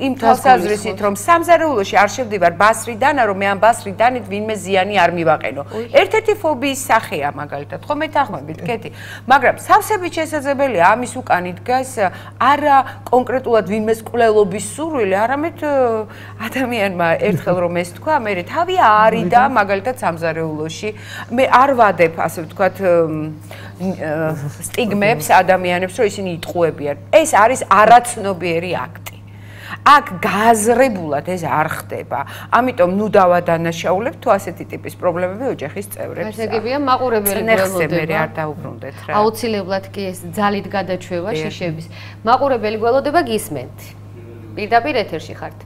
[SPEAKER 2] იმ თვალსაზრისით, რომ სამზარეულოში არ შევდივარ ბასრიდან, რომ მე ამ ბასრიდანით ვინმე ზიანი არ მივაყენო. ერთ-ერთი ფობიის სახეა მაგალითად, ხო მეთანხმებით, კეთი. მაგრამ სავსებით შესაძლებელია ამის უკანი დგას არა კონკრეტულად ვინმეს კვლელობის სურვილი, არამედ ადამიანმა ერთხელ რომ ეს თქვა, მე თავი არიდა მაგალითად სამზარეულოში. მე არ ვადებ, ასე ვთქვათ, სტიგმებს ადამიანებს, რომ ისინი იტყუებიან. ეს არის არაცნობიერი აქტი. აქ გააზრებულად ეს არ ხდება. ამიტომ ნუ დავადანაშაულებთ თუ ასეთი ტიპის პრობლემები ოჯახის წევრებს.
[SPEAKER 1] გასაგებია, მაყურებელი გველოდება.
[SPEAKER 2] არ დაუბრუნდეთ რა.
[SPEAKER 1] აუცილებლად კი ეს ძალით გადაჩვევა შიშების. მაყურებელი გველოდება გისმენთ. პირდაპირ ეთერში ხართ.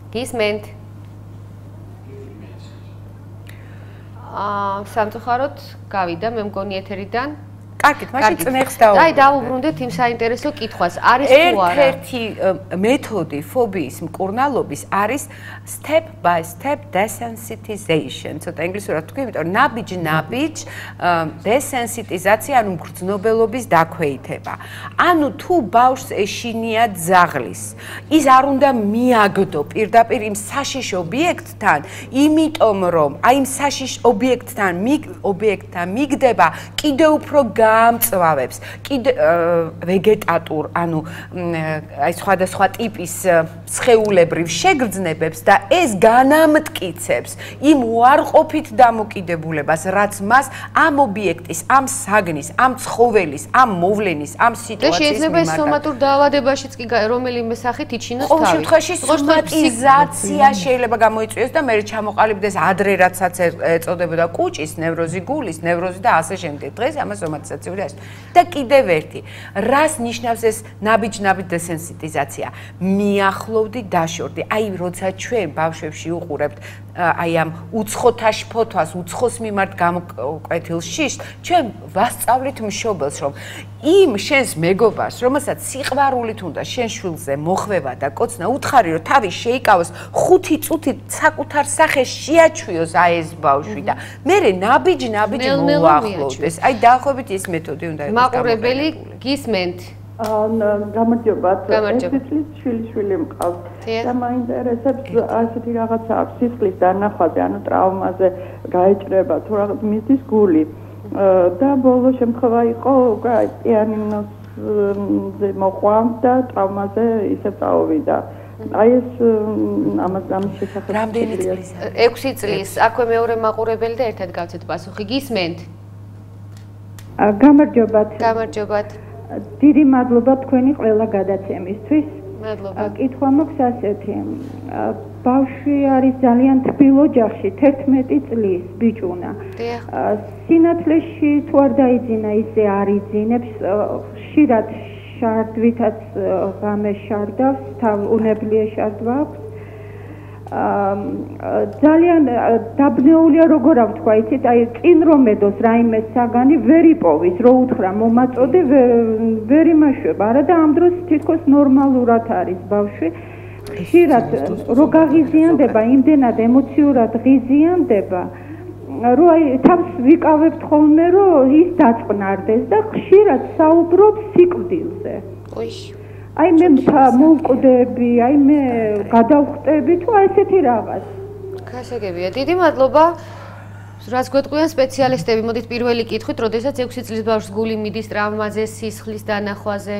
[SPEAKER 1] გისმენთ. სამწუხაროდ გავიდა მე მგონი ეთერიდან.
[SPEAKER 2] კარგით, მაშინ წნეხს დავუბრუნდეთ.
[SPEAKER 1] აი, დავუბრუნდეთ იმ საინტერესო კითხვას. არის თუ არა?
[SPEAKER 2] ერთ-ერთი მეთოდი ფობიის მკურნალობის არის step by step desensitization. ცოტა ინგლისურად თქვი, იმიტომ რომ ნაბიჯ დესენსიტიზაცია, ანუ მგრძნობელობის დაქვეითება. ანუ თუ ბავშვს ეშინია ძაღლის, ის არ უნდა მიაგდო პირდაპირ იმ საშიშ ობიექტთან, იმიტომ რომ აი იმ საშიშ ობიექტთან მიგდება კიდევ უფრო გამწვავებს, კიდე ვეგეტატურ, ანუ აი სხვადასხვა ტიპის სხეულებრივ შეგრძნებებს და ეს განამტკიცებს იმ უარყოფით დამოკიდებულებას, რაც მას ამ ობიექტის, ამ საგნის, ამ ცხოველის, ამ მოვლენის, ამ სიტუაციის
[SPEAKER 1] და შეიძლება ეს სომატურ დაავადებაშიც კი რომელიმე სახით იჩინოს
[SPEAKER 2] თავი. ყოველ შემთხვევაში სომატიზაცია შეიძლება გამოიწვიოს და მე ჩამოყალიბდეს ადრე რაცაც ეწოდებოდა კუჭის ნევროზი, გულის ნევროზი და ასე შემდეგ. დღეს ამას სომატიზაციური არის. და კიდევ ერთი, რას ნიშნავს ეს ნაბიჯ დესენსიტიზაცია? მიახლოვდი, დაშორდი. აი, როცა ჩვენ ბავშვებში უყურებთ აი ამ უცხოთა შფოთვას, უცხოს მიმართ გამოკვეთილ შიშს, ჩვენ ვასწავლით მშობელს, რომ იმ შენს მეგობარს, რომელსაც სიყვარულით უნდა შენ შვილზე მოხვევა და კოცნა, უთხარი, რომ თავი შეიკავოს 5 წუთით საკუთარ სახეს შეაჩვიოს აი ეს ბავშვი და მერე ნაბიჯ მოუახლოვდეს. აი, დაახლოებით ეს მეთოდი უნდა იყოს.
[SPEAKER 1] მაყურებელი გისმენთ.
[SPEAKER 9] გამარჯობათ. სიცოცხლის შვილი მყავს. და მაინტერესებს ასეთი რაღაცა აქვს სიცოცხლის დანახვაზე, ანუ ტრავმაზე გაეჭრება თუ რაღაც მისდის გული. და ბოლო შემთხვევა იყო, უკვე პიანინოზე მოყვა და ტრავმაზე ისე წავიდა. აი ეს ამას შესახებ
[SPEAKER 2] რამდენი წლის?
[SPEAKER 1] 6 წლის. აქვე მეორე მაყურებელი და ერთად გავცეთ პასუხი. გისმენთ?
[SPEAKER 13] გამარჯობათ.
[SPEAKER 1] გამარჯობათ.
[SPEAKER 13] დიდი მადლობა თქვენი ყველა გადაცემისთვის.
[SPEAKER 1] მადლობა.
[SPEAKER 13] კითხვა მაქვს ასეთი. ბავშვი არის ძალიან თბილ ოჯახში, 11 წლის ბიჭუნა. სინათლეში თუ არ დაიძინა, ისე არ იძინებს, ხშირად შარდვითაც გამეშარდავს, უნებლიე შარდვა აქვს. ძალიან დაბნეულია როგორ ვთქვა, იცით, აი წინ რომ ედოს რაიმე საგანი ვერ იპოვის, რო უთხრა მომაწოდე ვერ იმაშვება, არა და ამ დროს თითქოს ნორმალურად არის ბავშვი. ხშირად რო გაღიზიანდება, იმდენად ემოციურად ღიზიანდება, რომ აი თავს ვიკავებთ ხოლმე, რომ ის დაწყნარდეს და ხშირად საუბრობს სიკვდილზე. აი მე მოვკვდები, აი მე გადავხტები თუ ესეთი რაღაც.
[SPEAKER 1] გასაგებია. დიდი მადლობა. რაც გვეტყვიან სპეციალისტები, მოდით პირველი კითხვით, როდესაც 6 წლის ბავშვს გული მიდის ტრამვაზე, სისხლის დანახვაზე,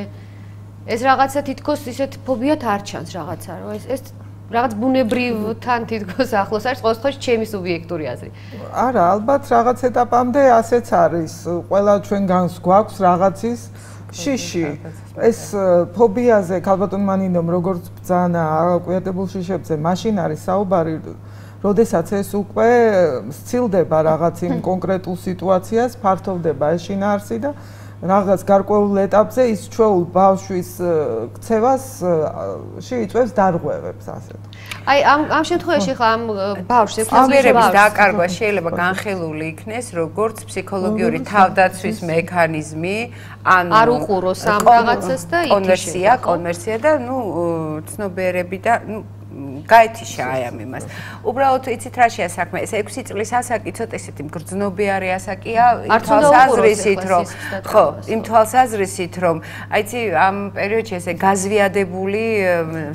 [SPEAKER 1] ეს რაღაცა თითქოს ისეთ ფობიათ არ ჩანს რაღაცა, რომ ეს რაღაც ბუნებრივთან თითქოს ახლოს არის, ყოველ შემთხვევაში ჩემი სუბიექტური აზრი.
[SPEAKER 3] არა, ალბათ რაღაც ეტაპამდე ასეც არის. ყველა ჩვენ განს გვაქვს რაღაცის შიში. ეს ფობიაზე ქალბატონ მანინომ როგორც ბრძანა აკვიატებულ შიშებზე, მაშინ არის საუბარი, როდესაც ეს უკვე სცილდება რაღაც იმ კონკრეტულ სიტუაციას, ფართოვდება ეს შინაარსი და რაღაც გარკვეულ ეტაპზე ის ჩვეულ ბავშვის ქცევას შეიწვევს დარღვევებს ასეთ.
[SPEAKER 1] აი ამ შემთხვევაში ხა ამ ბავშვს
[SPEAKER 2] ამერების დაკარგვა შეიძლება განხილული იქნეს როგორც ფსიქოლოგიური თავდაცვის მექანიზმი, ანუ
[SPEAKER 1] არ უყუროს ამ რაღაცას და
[SPEAKER 2] კონვერსია და ცნობიერები და გაეთიშა აი ამ იმას. უბრალოდ იცით რა შეა საქმე, ეს 6 წლის ასაკი ცოტა ისეთი მგრძნობი არის ასაკია, იმ თვალსაზრისით რომ ხო, იმ თვალსაზრისით რომ აი იცი ამ პერიოდში ესე გაზვიადებული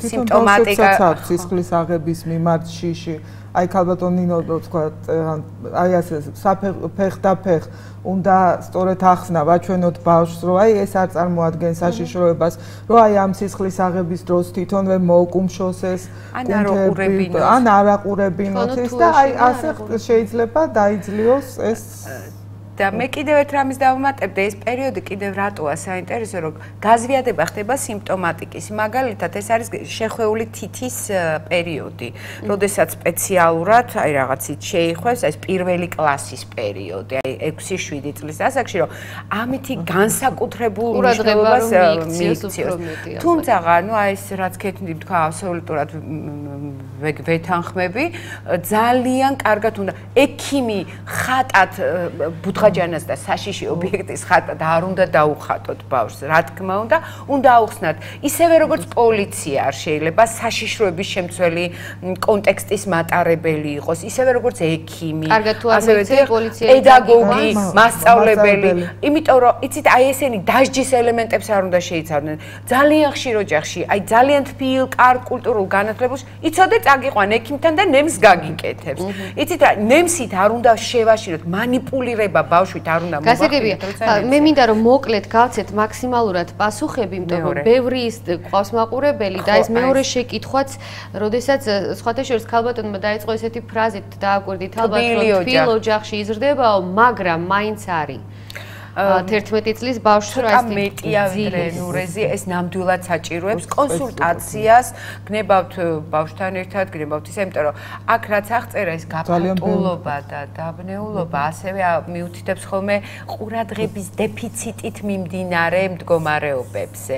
[SPEAKER 2] სიმპტომატიკა
[SPEAKER 3] აქვს სისხლის აღების მიმართ შიში. აი ქალბატონ ნინო თქვა აი ასე ფეხ უნდა სწორედ ახსნა ვაჩვენოთ ბავშვს რომ აი ეს არ წარმოადგენს საშიშროებას რომ აი ამ სისხლის აღების დროს თვითონვე მოუკუმშოს ეს ან არ აყურებინოთ ეს და აი ასე შეიძლება დაიძლიოს ეს
[SPEAKER 2] და მე კიდევ ერთ რამის დავუმატებდი, ეს პერიოდი კიდევ რატოა საინტერესო, რომ გაზვიადება ხდება სიმპტომატიკის. მაგალითად, ეს არის შეხვეული თითის პერიოდი, როდესაც სპეციალურად, აი რაღაცით შეიხვევს, ეს პირველი კლასის პერიოდი, აი 6-7 წლის ასაკში, რომ ამითი განსაკუთრებულ მნიშვნელობას მიიქციოს. თუმცა, აი ეს რაც ქეთნი თქვა, აბსოლუტურად ვეთანხმები, ძალიან კარგად უნდა ექიმი ხატად ხაჯანას და საშიში ობიექტის ხატად არ უნდა დაუხატოთ ბავშვს, რა თქმა უნდა აუხსნათ. ისევე როგორც პოლიცია არ შეიძლება საშიშროების შემცველი კონტექსტის მატარებელი იყოს, ისევე როგორც ექიმი, ასევე პედაგოგი, მასწავლებელი. იმიტომ რომ იცით, აი ესენი დასჯის ელემენტებს არ უნდა შეიცავდნენ. ძალიან ხშირ ოჯახში, აი ძალიან თბილ, კარგ კულტურულ განათლებაში იცოდე წაგიყვან ექიმთან და ნემს გაგიკეთებს. იცით, ნემსით არ უნდა შევაშინოთ, манипулირება ბავშვით არ უნდა მოვახდინოთ.
[SPEAKER 1] გასაგებია. მე მინდა რომ მოკლედ გავცეთ მაქსიმალურად პასუხები, იმიტომ რომ ბევრი ყავს მაყურებელი და ეს მეორე შეკითხვაც, როდესაც სხვათა შორის ქალბატონმა დაიწყო ესეთი ფრაზით დააკვირდით, ალბათ რომ თბილ ოჯახში იზრდებაო, მაგრამ მაინც არის 11 წლის ბავშვს რა
[SPEAKER 2] ეს მეტია ვიდრე ნურეზი, ეს ნამდვილად საჭიროებს კონსულტაციას, გნებავთ ბავშვთან ერთად, გნებავთ ისე, იმიტომ რომ აქ რაც აღწერა ეს გაფრთხილება და დაბნეულობა, ასევე მიუთითებს ხოლმე ყურადღების დეფიციტით მიმდინარე მდგომარეობებზე.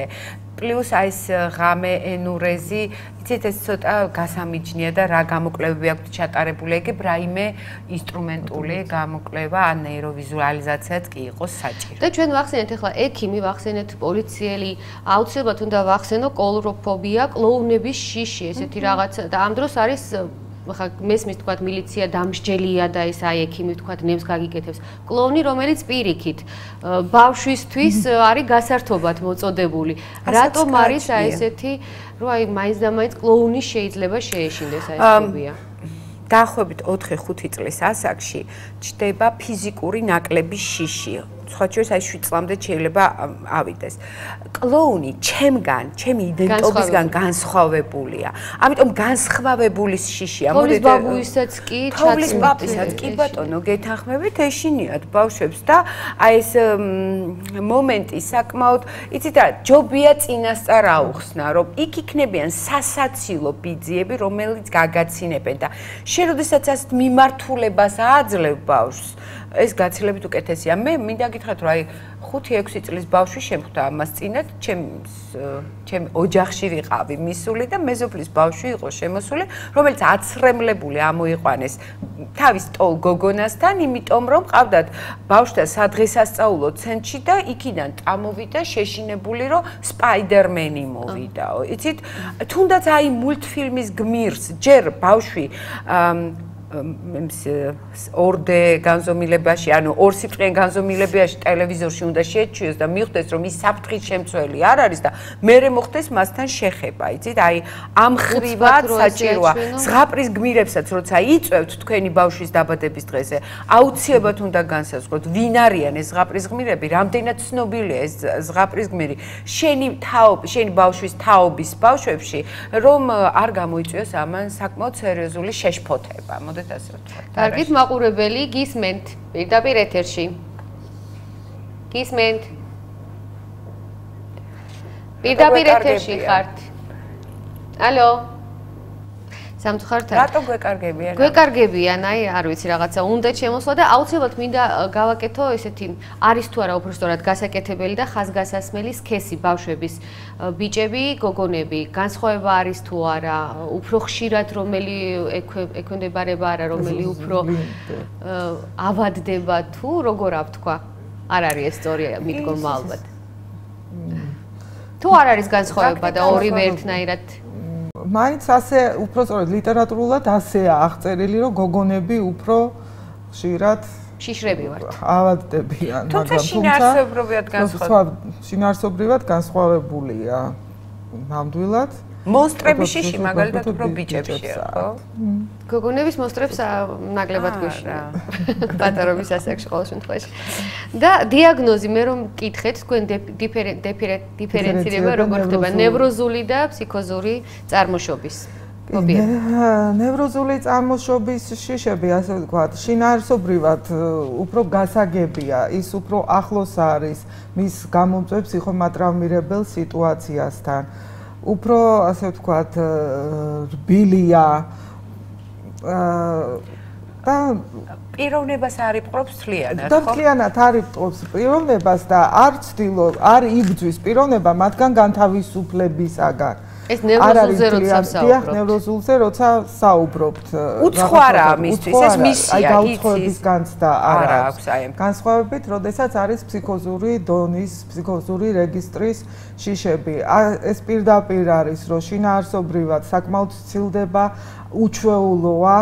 [SPEAKER 2] პლუს აი ეს ღამე ენურეზი, იცით ეს ცოტა გასამიჯნია და რა გამოკვლევები აქვს ჩატარებული, ეგ რაიმე ინსტრუმენტული გამოკვლევა ან ნეიროვიზუალიზაციაც კი იყოს საჭირო.
[SPEAKER 1] და ჩვენ ვახსენეთ ახლა ექიმი, ვახსენეთ პოლიციელი, აუცილებლად უნდა ვახსენო კოლროფობია, კლოუნების შიში, ესეთი რაღაცა და ამ დროს არის ხა მესმის თქვა მილიცია დამსჯელია და ეს აი ექიმი თქვა ნემს გაგიკეთებს. კლოუნი რომელიც პირიქით ბავშვისთვის არის გასართობად მოწოდებული. რატომ არის აი ესეთი რომ აი მაინც და მაინც კლოუნი შეიძლება შეეშინდეს აი ეს ფობია?
[SPEAKER 2] დაახლოებით 4-5 წლის ასაკში ჩდება ფიზიკური ნაკლების შიში. სხვა შორის აი 7 წლამდე შეიძლება ავიდეს. კლოუნი ჩემგან, ჩემი იდენტობისგან განსხვავებულია. ამიტომ განსხვავებული შიშია.
[SPEAKER 1] მოდით ბაბუისაც კი ჩაწმით.
[SPEAKER 2] თოვლის პაპისაც კი ბატონო, გეთანხმებით ეშინიათ ბავშვებს და აი ეს მომენტი საკმაოდ, იცით რა, ჯობია წინასწარ აუხსნა, რომ იქ იქნებიან სასაცილო ბიძიები, რომელიც გაგაცინებენ და შენ როდესაც ასეთ მიმართულებას აძლევ ბავშვს, ეს გაცილებით უკეთესია. მე მინდა გითხრათ, რომ აი 5-6 წლის ბავშვი შემხვდა ამას წინათ, ჩემ ოჯახში ვიყავი მისული და მეზობლის ბავშვი იყო შემოსული, რომელიც აცრემლებული ამოიყვანეს თავის ტოლ გოგონასთან, იმიტომ რომ ყავდათ ბავშვთა სადღესასწაულო ცენტრში და იქიდან წამოვიდა შეშინებული, რომ სპაიდერმენი მოვიდაო. იცით, თუნდაც აი მულტფილმის გმირს ჯერ ბავშვი ორდე განზომილებაში, ანუ ორ სიბრტყიან განზომილებაში ტელევიზორში უნდა შეჩვიოს და მიხვდეს, რომ ის საფრთხის შემცველი არ არის და მერე მოხდეს მასთან შეხება, იცით? აი, ამ ხრივად საჭიროა. ზღაპრის გმირებსაც როცა იწვევთ თქვენი ბავშვის დაბადების დღეზე, აუცილებლად უნდა განსაზღვროთ, ვინ არიან ეს ზღაპრის გმირები, რამდენად ცნობილია ეს ზღაპრის გმირი, შენი ბავშვის თაობის ბავშვებში, რომ არ გამოიწვიოს ამან საკმაოდ სერიოზული შეშფოთება.
[SPEAKER 1] კარგით, მაყურებელი, გისმენთ პირდაპირ ეთერში. გისმენთ. პირდაპირ ეთერში ხართ. ალო. სამწუხაროდ
[SPEAKER 2] რატო გვეკარგებიან?
[SPEAKER 1] გვეკარგებიან, აი, არ ვიცი რაღაცა, უნდა შემოსვლა და აუცილებლად მინდა გავაკეთო ესეთი არის თუ არა უბრალოდ გასაკეთებელი და ხაზგასასმელი სქესი ბავშვების ბიჭები, გოგონები, განსხვავება არის თუ არა, უფრო ხშირად რომელი ექვემდებარება არა, რომელი უფრო ავადდება თუ როგორ ავთქვა? არ არის ეს სწორი მიდგომა ალბათ. თუ არ არის განსხვავება და ორივე ერთნაირად
[SPEAKER 3] მაინც ასე უფრო სწორედ ლიტერატურულად ასეა აღწერილი, რომ გოგონები უფრო ხშირად
[SPEAKER 1] შიშრები ვართ.
[SPEAKER 3] ავადდებიან,
[SPEAKER 2] მაგრამ
[SPEAKER 3] შინაარსობრივად განსხვავებულია. ნამდვილად
[SPEAKER 2] მონსტრების შიში მაგალითად უფრო ბიჭებშია, ხო?
[SPEAKER 1] გოგონების მონსტრებს ნაკლებად გვეშია. პატარობის ასაკში ყოველ შემთხვევაში. და დიაგნოზი მე რომ მკითხეთ, თქვენ დიფერენცირება როგორ ხდება ნევროზული და ფსიქოზური წარმოშობის?
[SPEAKER 3] ნევროზული წარმოშობის შიშები, ასე ვთქვათ, შინაარსობრივად უფრო გასაგებია, ის უფრო ახლოს არის მის გამომწვევ ფსიქომატრავმირებელ სიტუაციასთან. უფრო ასე ვთქვათ, რბილია და
[SPEAKER 2] პიროვნებას არ იპყრობს თლიანად, ხო?
[SPEAKER 3] და თლიანად არ იპყრობს პიროვნებას და არ ცდილობს, არ იგძვის პიროვნება მათგან განთავისუფლებისაგან.
[SPEAKER 1] ეს ნევროზულზე როცა საუბრობთ.
[SPEAKER 3] ნევროზულზე როცა საუბრობთ.
[SPEAKER 2] უცხოარა ამისთვის, ეს მისია,
[SPEAKER 3] იცის. გაუცხოების განცდა არ აქვს. განსხვავებით, როდესაც არის ფსიქოზური დონის, ფსიქოზური რეგისტრის შიშები. ეს პირდაპირ არის, რომ შინაარსობრივად საკმაოდ ცილდება, უჩვეულოა.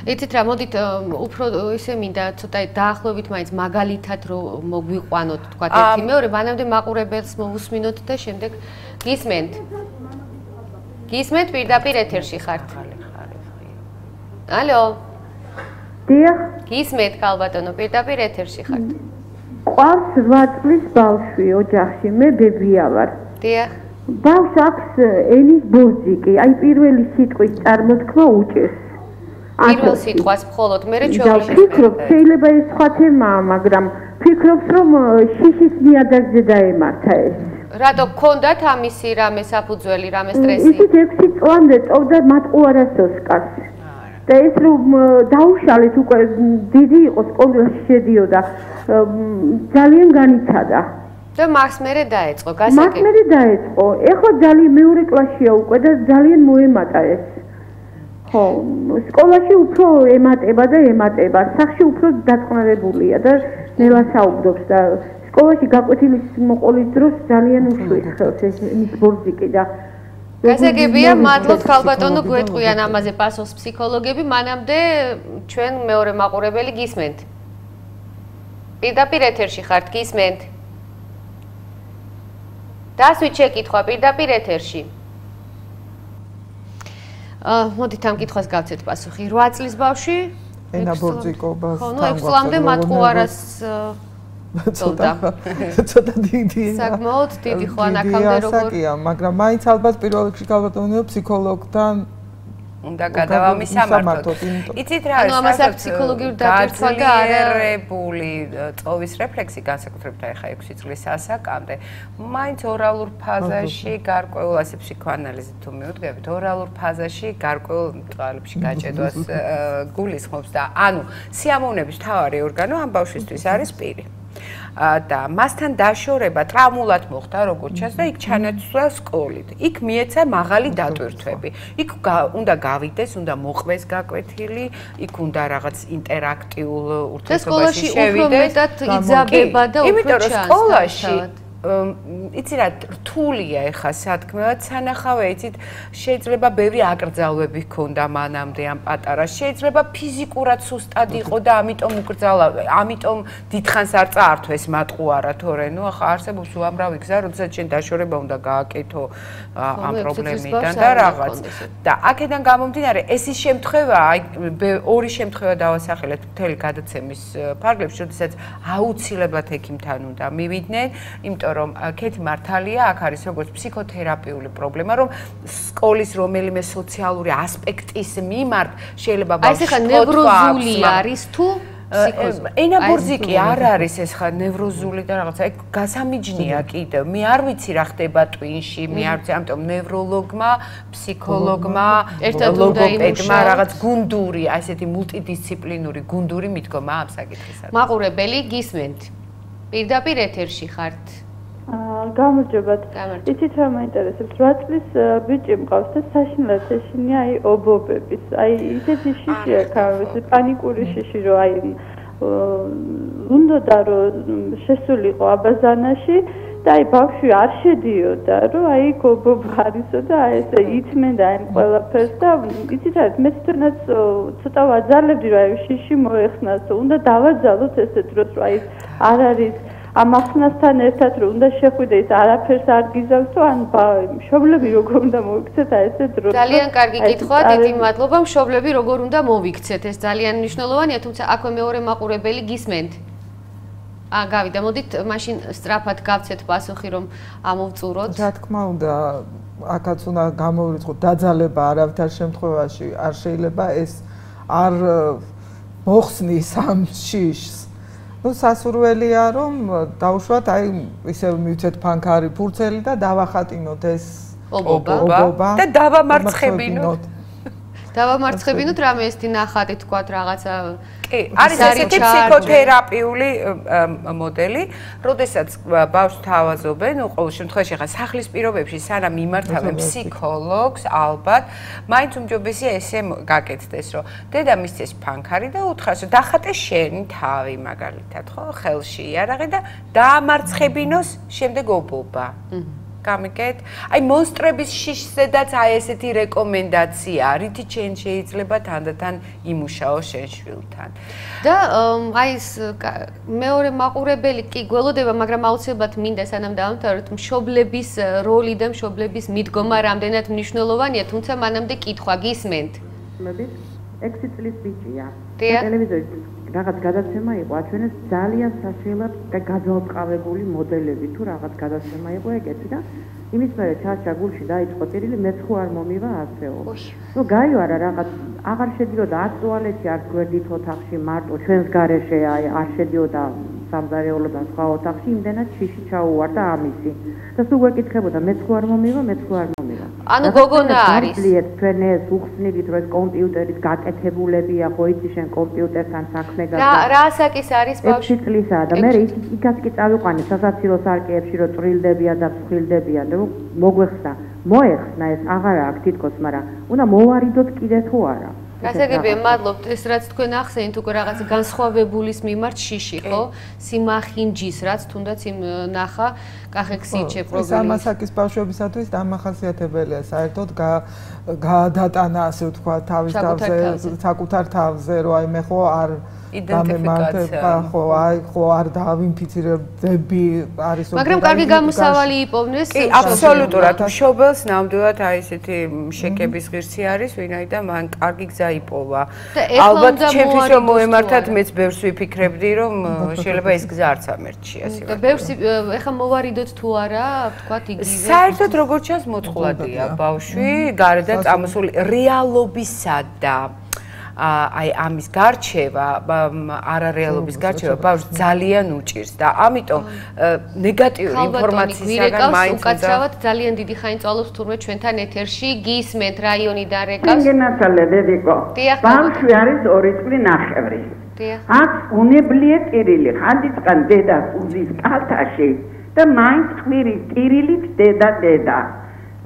[SPEAKER 1] იცით რა, მოდით უფრო ისე მინდა ცოტა დაახლოებით მაინც მაგალითად რომ მოგვიყვანოთ, თქვა ერთი მეორე, მანამდე მაყურებელს მოусმინოთ და შემდეგ გისმენთ. გისმენთ პირდაპირ ეთერში ხართ. ალო.
[SPEAKER 7] დიახ.
[SPEAKER 1] გისმენთ კალბატონო, პირდაპირ ეთერში ხართ.
[SPEAKER 7] ყავს 8 წლის ბავშვი ოჯახში, მე ბებია ვარ.
[SPEAKER 1] დიახ.
[SPEAKER 7] ბავშვს აქვს ენის ბორციკი, აი პირველი სიტყვის წარმოთქმა უჭერს.
[SPEAKER 1] პირველ სიტყვას მხოლოდ მე ჩვეულებრივ
[SPEAKER 7] ვფიქრობ, შეიძლება ეს სხვა თემაა, მაგრამ ვფიქრობ, რომ შიშის ნიადაგზე დაემართა ეს.
[SPEAKER 1] რატო გქონდათ ამისი რამე საფუძველი, რამე სტრესი?
[SPEAKER 7] ისიც 6 წლამდე წოვდა მატყუარას ოსკარს. და ეს რომ დაუშალეთ უკვე დიდი იყო სკოლაში შედიოდა, ძალიან განიცადა.
[SPEAKER 1] და მას მერე დაეწყო, გასაგებია.
[SPEAKER 7] მას მერე დაეწყო. ეხლა ძალიან მეორე კლასია უკვე და ძალიან მოემატა ეს. ხო, სკოლაში უფრო ემატება და ემატება, სახში უფრო დაწყნარებულია და ნელა საუბრობს და სკოლაში გაკვეთილის მოყოლის დროს ძალიან უშვებს ხელს ეს ბორციკი და
[SPEAKER 1] გასაგებია, მადლობთ ქალბატონო, გვეტყვიან ამაზე პასუხს ფსიქოლოგები, მანამდე ჩვენ მეორე მაყურებელი გისმენთ. პირდაპირ ეთერში ხართ, გისმენთ. დასვით შეკითხვა პირდაპირ ეთერში. მოდით ამ კითხვას გავცეთ პასუხი. 8 წლის ბავშვი?
[SPEAKER 3] ენა ბორციკობას.
[SPEAKER 1] ხო, 6 წლამდე მატყუარას წოვდა.
[SPEAKER 3] ცოტა დიდია.
[SPEAKER 1] საკმაოდ დიდი ხო ანაკამდე როგორ?
[SPEAKER 3] ასაკია, მაგრამ მაინც ალბათ პირველ რიგში გავატონებ ფსიქოლოგთან
[SPEAKER 2] უნდა გადავამისამართოთ. იცით რა არის?
[SPEAKER 1] ანუ ამას აქვს ფსიქოლოგიური დატვირთვა და
[SPEAKER 2] არარებული წოვის რეფლექსი განსაკუთრებით ახლა 6 წლის ასაკამდე. მაინც ორალურ ფაზაში გარკვეულ ასე ფსიქოანალიზით თუ მივუდგებით, ორალურ ფაზაში გარკვეულ წყალებში გაჭედვას გულისხმობს და ანუ სიამოვნების მთავარი ორგანო ამ ბავშვისთვის არის პირი. და მასთან დაშორება ტრაუმულად მოხდა როგორც ჩანს და იქ ჩანაცვლა სკოლით. იქ მიეცა მაღალი დატვირთვები. იქ უნდა გავიდეს, უნდა მოყვეს გაკვეთილი, იქ უნდა რაღაც ინტერაქტიულ ურთიერთობაში შევიდეს.
[SPEAKER 1] და სკოლაში უფრო მეტად იძაბება და უფრო ჩანს.
[SPEAKER 2] სკოლაში იცი რა რთულია ეხა სათქმელად სანახავე იცით შეიძლება ბევრი აკრძალვები ჰქონდა მანამდე ამ პატარას შეიძლება ფიზიკურად სუსტად იყო და ამიტომ უკრძალა ამიტომ დიდხანს არ წაართვეს მატყუარა თორე ნუ ახლა არსებობს უამრავი გზა როდესაც შენ დაშორება უნდა გააკეთო ამ პრობლემიდან და რაღაც და აქედან გამომდინარე ეს ის შემთხვევა აი ორი შემთხვევა დავასახელეთ მთელი გადაცემის ფარგლებში როდესაც აუცილებლად ექიმთან უნდა მივიდნენ იმიტომ რომ კეთი მართალია აქ არის როგორც ფსიქოთერაპიული პრობლემა რომ სკოლის რომელიმე სოციალური ასპექტის მიმართ შეიძლება
[SPEAKER 1] ბავშვი აი ეს ხა ნევროზული არის თუ
[SPEAKER 2] ენაბორძიკი არ არის ეს ხა ნევროზული და რაღაცა ეგ გასამიჯნია კიდევ მე არ ვიცი რა ხდება ტვინში მე არ ვიცი ამიტომ ნევროლოგმა ფსიქოლოგმა ლოგოპედმა რაღაც გუნდური აი ესეთი მულტიდისციპლინური გუნდური მიდგომა ამ საკითხისას
[SPEAKER 1] მაყურებელი გისმენთ პირდაპირ ეთერში ხართ
[SPEAKER 8] გამარჯობათ. იცით რა მაინტერესებს? 8 წლის ბიჭი მყავს და საშინლად ეშინია აი ობობების. აი ისეთი შიში აქვს, პანიკური შიში რო აი უნდა რომ შესულიყო აბაზანაში და აი ბავშვი არ შედიოდა, რომ აი ობობა არისო და აი ესე ითმენდა ამ ყველაფერს და იცით რა მე თვითონაც ცოტა ვაძალებდი რომ აი შიში მოეხსნას, უნდა დავაძალოთ ესე დროს რომ აი არ არის ამ ახსნასთან ერთად რომ უნდა შეხვიდე ის არაფერს არ გიზავს თუ ან მშობლები როგორ უნდა მოიქცეთ აი ესე დრო
[SPEAKER 1] ძალიან კარგი კითხვა დიდი მადლობა მშობლები როგორ უნდა მოიქცეთ ეს ძალიან მნიშვნელოვანია თუმცა აქვე მეორე მაყურებელი გისმენთ გავიდა მოდით მაშინ სწრაფად გავცეთ პასუხი რომ ამოვწუროთ
[SPEAKER 3] რა თქმა უნდა აქაც უნდა გამოვრიცხოთ დაძალება არავითარ შემთხვევაში არ შეიძლება ეს არ მოხსნის ამ შიშს ну სასურველია რომ დავუშვათ აი ისე მივცეთ ფანქარი ფურცელი და დავახატინოთ ეს
[SPEAKER 2] ობობა და დავამარცხებინოთ
[SPEAKER 1] დავამარცხებინოთ რამე ესეთი ნახატი თქვათ რაღაცა
[SPEAKER 2] კი არის ესეთი ფსიქოთერაპიული მოდელი როდესაც ბავშვს თავაზობენ ну ყოველ შემთხვევაში ხა სახლის პირობებში სანამ მიმართავენ ფსიქოლოგს ალბათ მაინც უმჯობესია ესე გაკეთდეს რომ დედა მისცეს ფანქარი და უთხრას რომ დახატე შენი თავი მაგალითად ხო ხელში იარაღი და დაამარცხებინოს შემდეგ ობობა გამიგეთ? აი მონსტრების შიშზედაც აი ესეთი რეკომენდაცია, რითი შენ შეიძლება თანდათან იმუშაო შენ შვილთან.
[SPEAKER 1] და აი ეს მეორე მაყურებელი კი გველოდება, მაგრამ აუცილებლად მინდა სანამ დავამთავროთ, მშობლების როლი და მშობლების მიდგომა რამდენად მნიშვნელოვანია, თუმცა მანამდე კითხვა გისმენთ.
[SPEAKER 14] 6 წლის ბიჭია. ტელევიზორში რაღაც გადაცემა იყო, აჩვენეს ძალიან საშინლად და გაძალწყავებული მოდელები თუ რაღაც გადაცემა იყო ეგეთი და იმის მერე ჩარჩა გულში დაიწყო ტირილი მეც ხო არ მომივა ასეო. ნუ გაივარა რაღაც აღარ შედიოდა არ ტუალეტში არ გვერდით ოთახში მარტო ჩვენს გარეშე აი არ შედიოდა სამზარეულოდან სხვა ოთახში იმდენად შიში ჩაუვარდა ამისი და სულ გვეკითხებოდა მეც ხო არ მომივა მეც ხო არ მომივა.
[SPEAKER 1] ანუ გოგონა არის.
[SPEAKER 14] ჩვენ ეს უხსნით რომ ეს კომპიუტერის გაკეთებულებია ხო იცი შენ კომპიუტერთან საქმე
[SPEAKER 1] რა ასაკის არის ბავშვი?
[SPEAKER 14] 6 წლისა და მე იქაც კი წავიყვანე სასაცილო სარკეებში რომ წვრილდებიან და ფხილდებიან და მოგვეხსნა მოეხსნა ეს აღარ აქვს თითქოს მაგრამ უნდა მოვარიდოთ კიდე თუ არა
[SPEAKER 1] გასაგებია მადლობთ ეს რაც თქვენ ახსენეთ უკვე რაღაც განსხვავებულის მიმართ შიში ხო სიმახინჯის რაც თუნდაც იმ ნახა კახექსიჩე პროგრამის
[SPEAKER 3] სამასაკის ბავშვებისათვის დამახასიათებელია საერთოდ გაადატანა ასე ვთქვა თავის თავზე საკუთარ თავზე რომ აი მე ხო არ იდენტიფიკაცია. ხო არ დავინფიცირებდები არის
[SPEAKER 1] მაგრამ კარგი გამოსავალი იპოვნეს.
[SPEAKER 2] კი, აბსოლუტურად. მშობელს ნამდვილად აი ესეთი შეკების ღირსი არის, ვინაიდან მან კარგი გზა იპოვა. ალბათ ჩემთვის რომ მოემართათ, მეც ბევრს ვიფიქრებდი, რომ შეიძლება ეს გზა არც ამერჩია.
[SPEAKER 1] და ბევრს ეხა მოვარიდოთ თუ არა, ვთქვათ იგივე.
[SPEAKER 2] საერთოდ როგორც ჩანს მოწყვლადია ბავშვი, გარედან წამოსული რეალობისა და აი ამის გარჩევა, არარეალობის გარჩევა ბავშვს ძალიან უჭირს და ამიტომ ნეგატიური ინფორმაციისგან მაინც
[SPEAKER 1] უკაცრავად ძალიან დიდი ხანი წვალობს თურმე ჩვენთან ეთერში გისმენთ რაიონიდან რეკავს.
[SPEAKER 9] გენაცალე დედიკო. ბავშვი არის 2 წლის ნახევრი. აქ უნებლიე ტირილი, ხანდისგან დედა უზის კალთაში და მაინც ხვირის ტირილით დედა.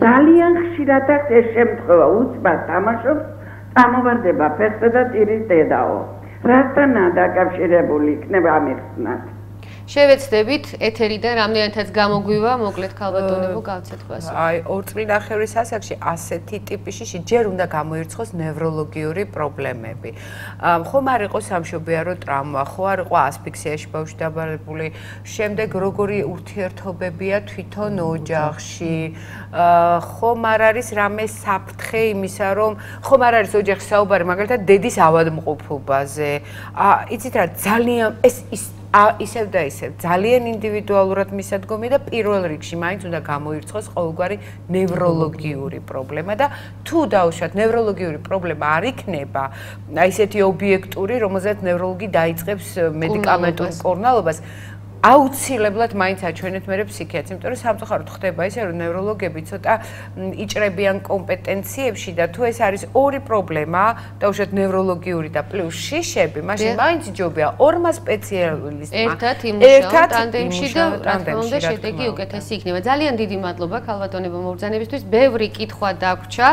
[SPEAKER 9] ძალიან ხშირად ეს შემთხვევა უცბად თამაშობს წამოვარდება ფეხზე და ტირის დედაო. რასთანაა დაკავშირებული იქნება ამიხსნათ.
[SPEAKER 1] შევეცდებით ეთერიდან რამდენადაც გამოგვივა, მოკლედ ქალბატონებო გავცეთ ქვას.
[SPEAKER 2] აი 2 წლის ნახევრის ასაკში ასეთი ტიპის შიში ჯერ უნდა გამოირცხოს ნევროლოგიური პრობლემები. ხომ არ იყო სამშობიარო ტრაუმა, ხო არ იყო ასფიქსიაში ბავშვი დაბარებული, შემდეგ როგორი ურთიერთობებია თვითონ ოჯახში, ხომ არ არის რამე საფრთხე იმისა, რომ ხომ არ არის ოჯახში საუბარი მაგალითად დედის ავადმყოფობაზე. იცით რა, ძალიან ეს ისევ და ისევ ძალიან ინდივიდუალურად მისადგომია და პირველ რიგში მაინც უნდა გამოირცხოს ყოველგვარი ნევროლოგიური პრობლემა და თუ დაუშვათ ნევროლოგიური პრობლემა არ იქნება, აი ესეთი ობიექტური, რომელზეც ნევროლოგი დაიწყებს მედიკამენტურ მკურნალობას, აუცილებლად მაინც აჩვენეთ მერე ფსიქიატრს, იმიტომ რომ სამწუხაროდ ხდება ისე, რომ ნევროლოგები ცოტა იჭრებიან კომპეტენციებში და თუ ეს არის ორი პრობლემა, დაუშვათ ნევროლოგიური და პლუს შიშები, მაშინ მაინც ჯობია ორმა სპეციალისტმა
[SPEAKER 1] ერთად იმუშაოთ ტანდემში და რა თქმა უნდა შედეგი უკეთესი იქნება. ძალიან დიდი მადლობა ქალბატონებო მობრძანებისთვის. ბევრი კითხვა დაგვრჩა,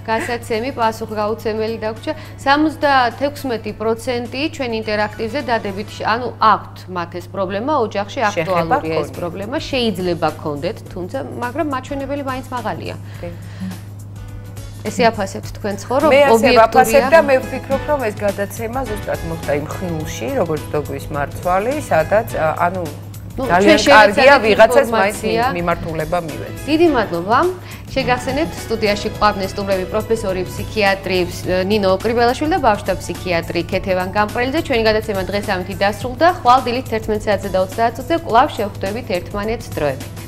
[SPEAKER 1] გასაცემი პასუხგაუცემელი დაგვრჩა. 76% ჩვენ ინტერაქტივზე დადებით, ანუ აქვთ მათ ეს პრობლემა, ოჯახში აქტუალურია ეს პრობლემა, შეიძლება გქონდეთ, თუმცა მაგრამ მაჩვენებელი მაინც მაღალია. ესე აფასებთ თქვენ ხო, რომ ობიექტურია?
[SPEAKER 2] მე აფასებ და მე ვფიქრობ, რომ ეს გადაცემა ზუსტად მოხდა იმ ხნულში, როგორც დოგვის მარცვალი, სადაც ანუ ძალიან კარგია ვიღაცას მაინც მიმართულება მივეც.
[SPEAKER 1] დიდი მადლობა. შეგახსენებთ სტუდიაში ყვავდნენ სტუმრები პროფესორი ფსიქიატრი ნინო ოკრიბელაშვილი და ბავშვთა ფსიქიატრი ქეთევან გამყრელიძე. ჩვენი გადაცემა დღეს ამით დასრულდა. ხვალ დილით 11 საათზე და 30 წუთზე კვლავ შევხვდებით ერთმანეთს დროებით.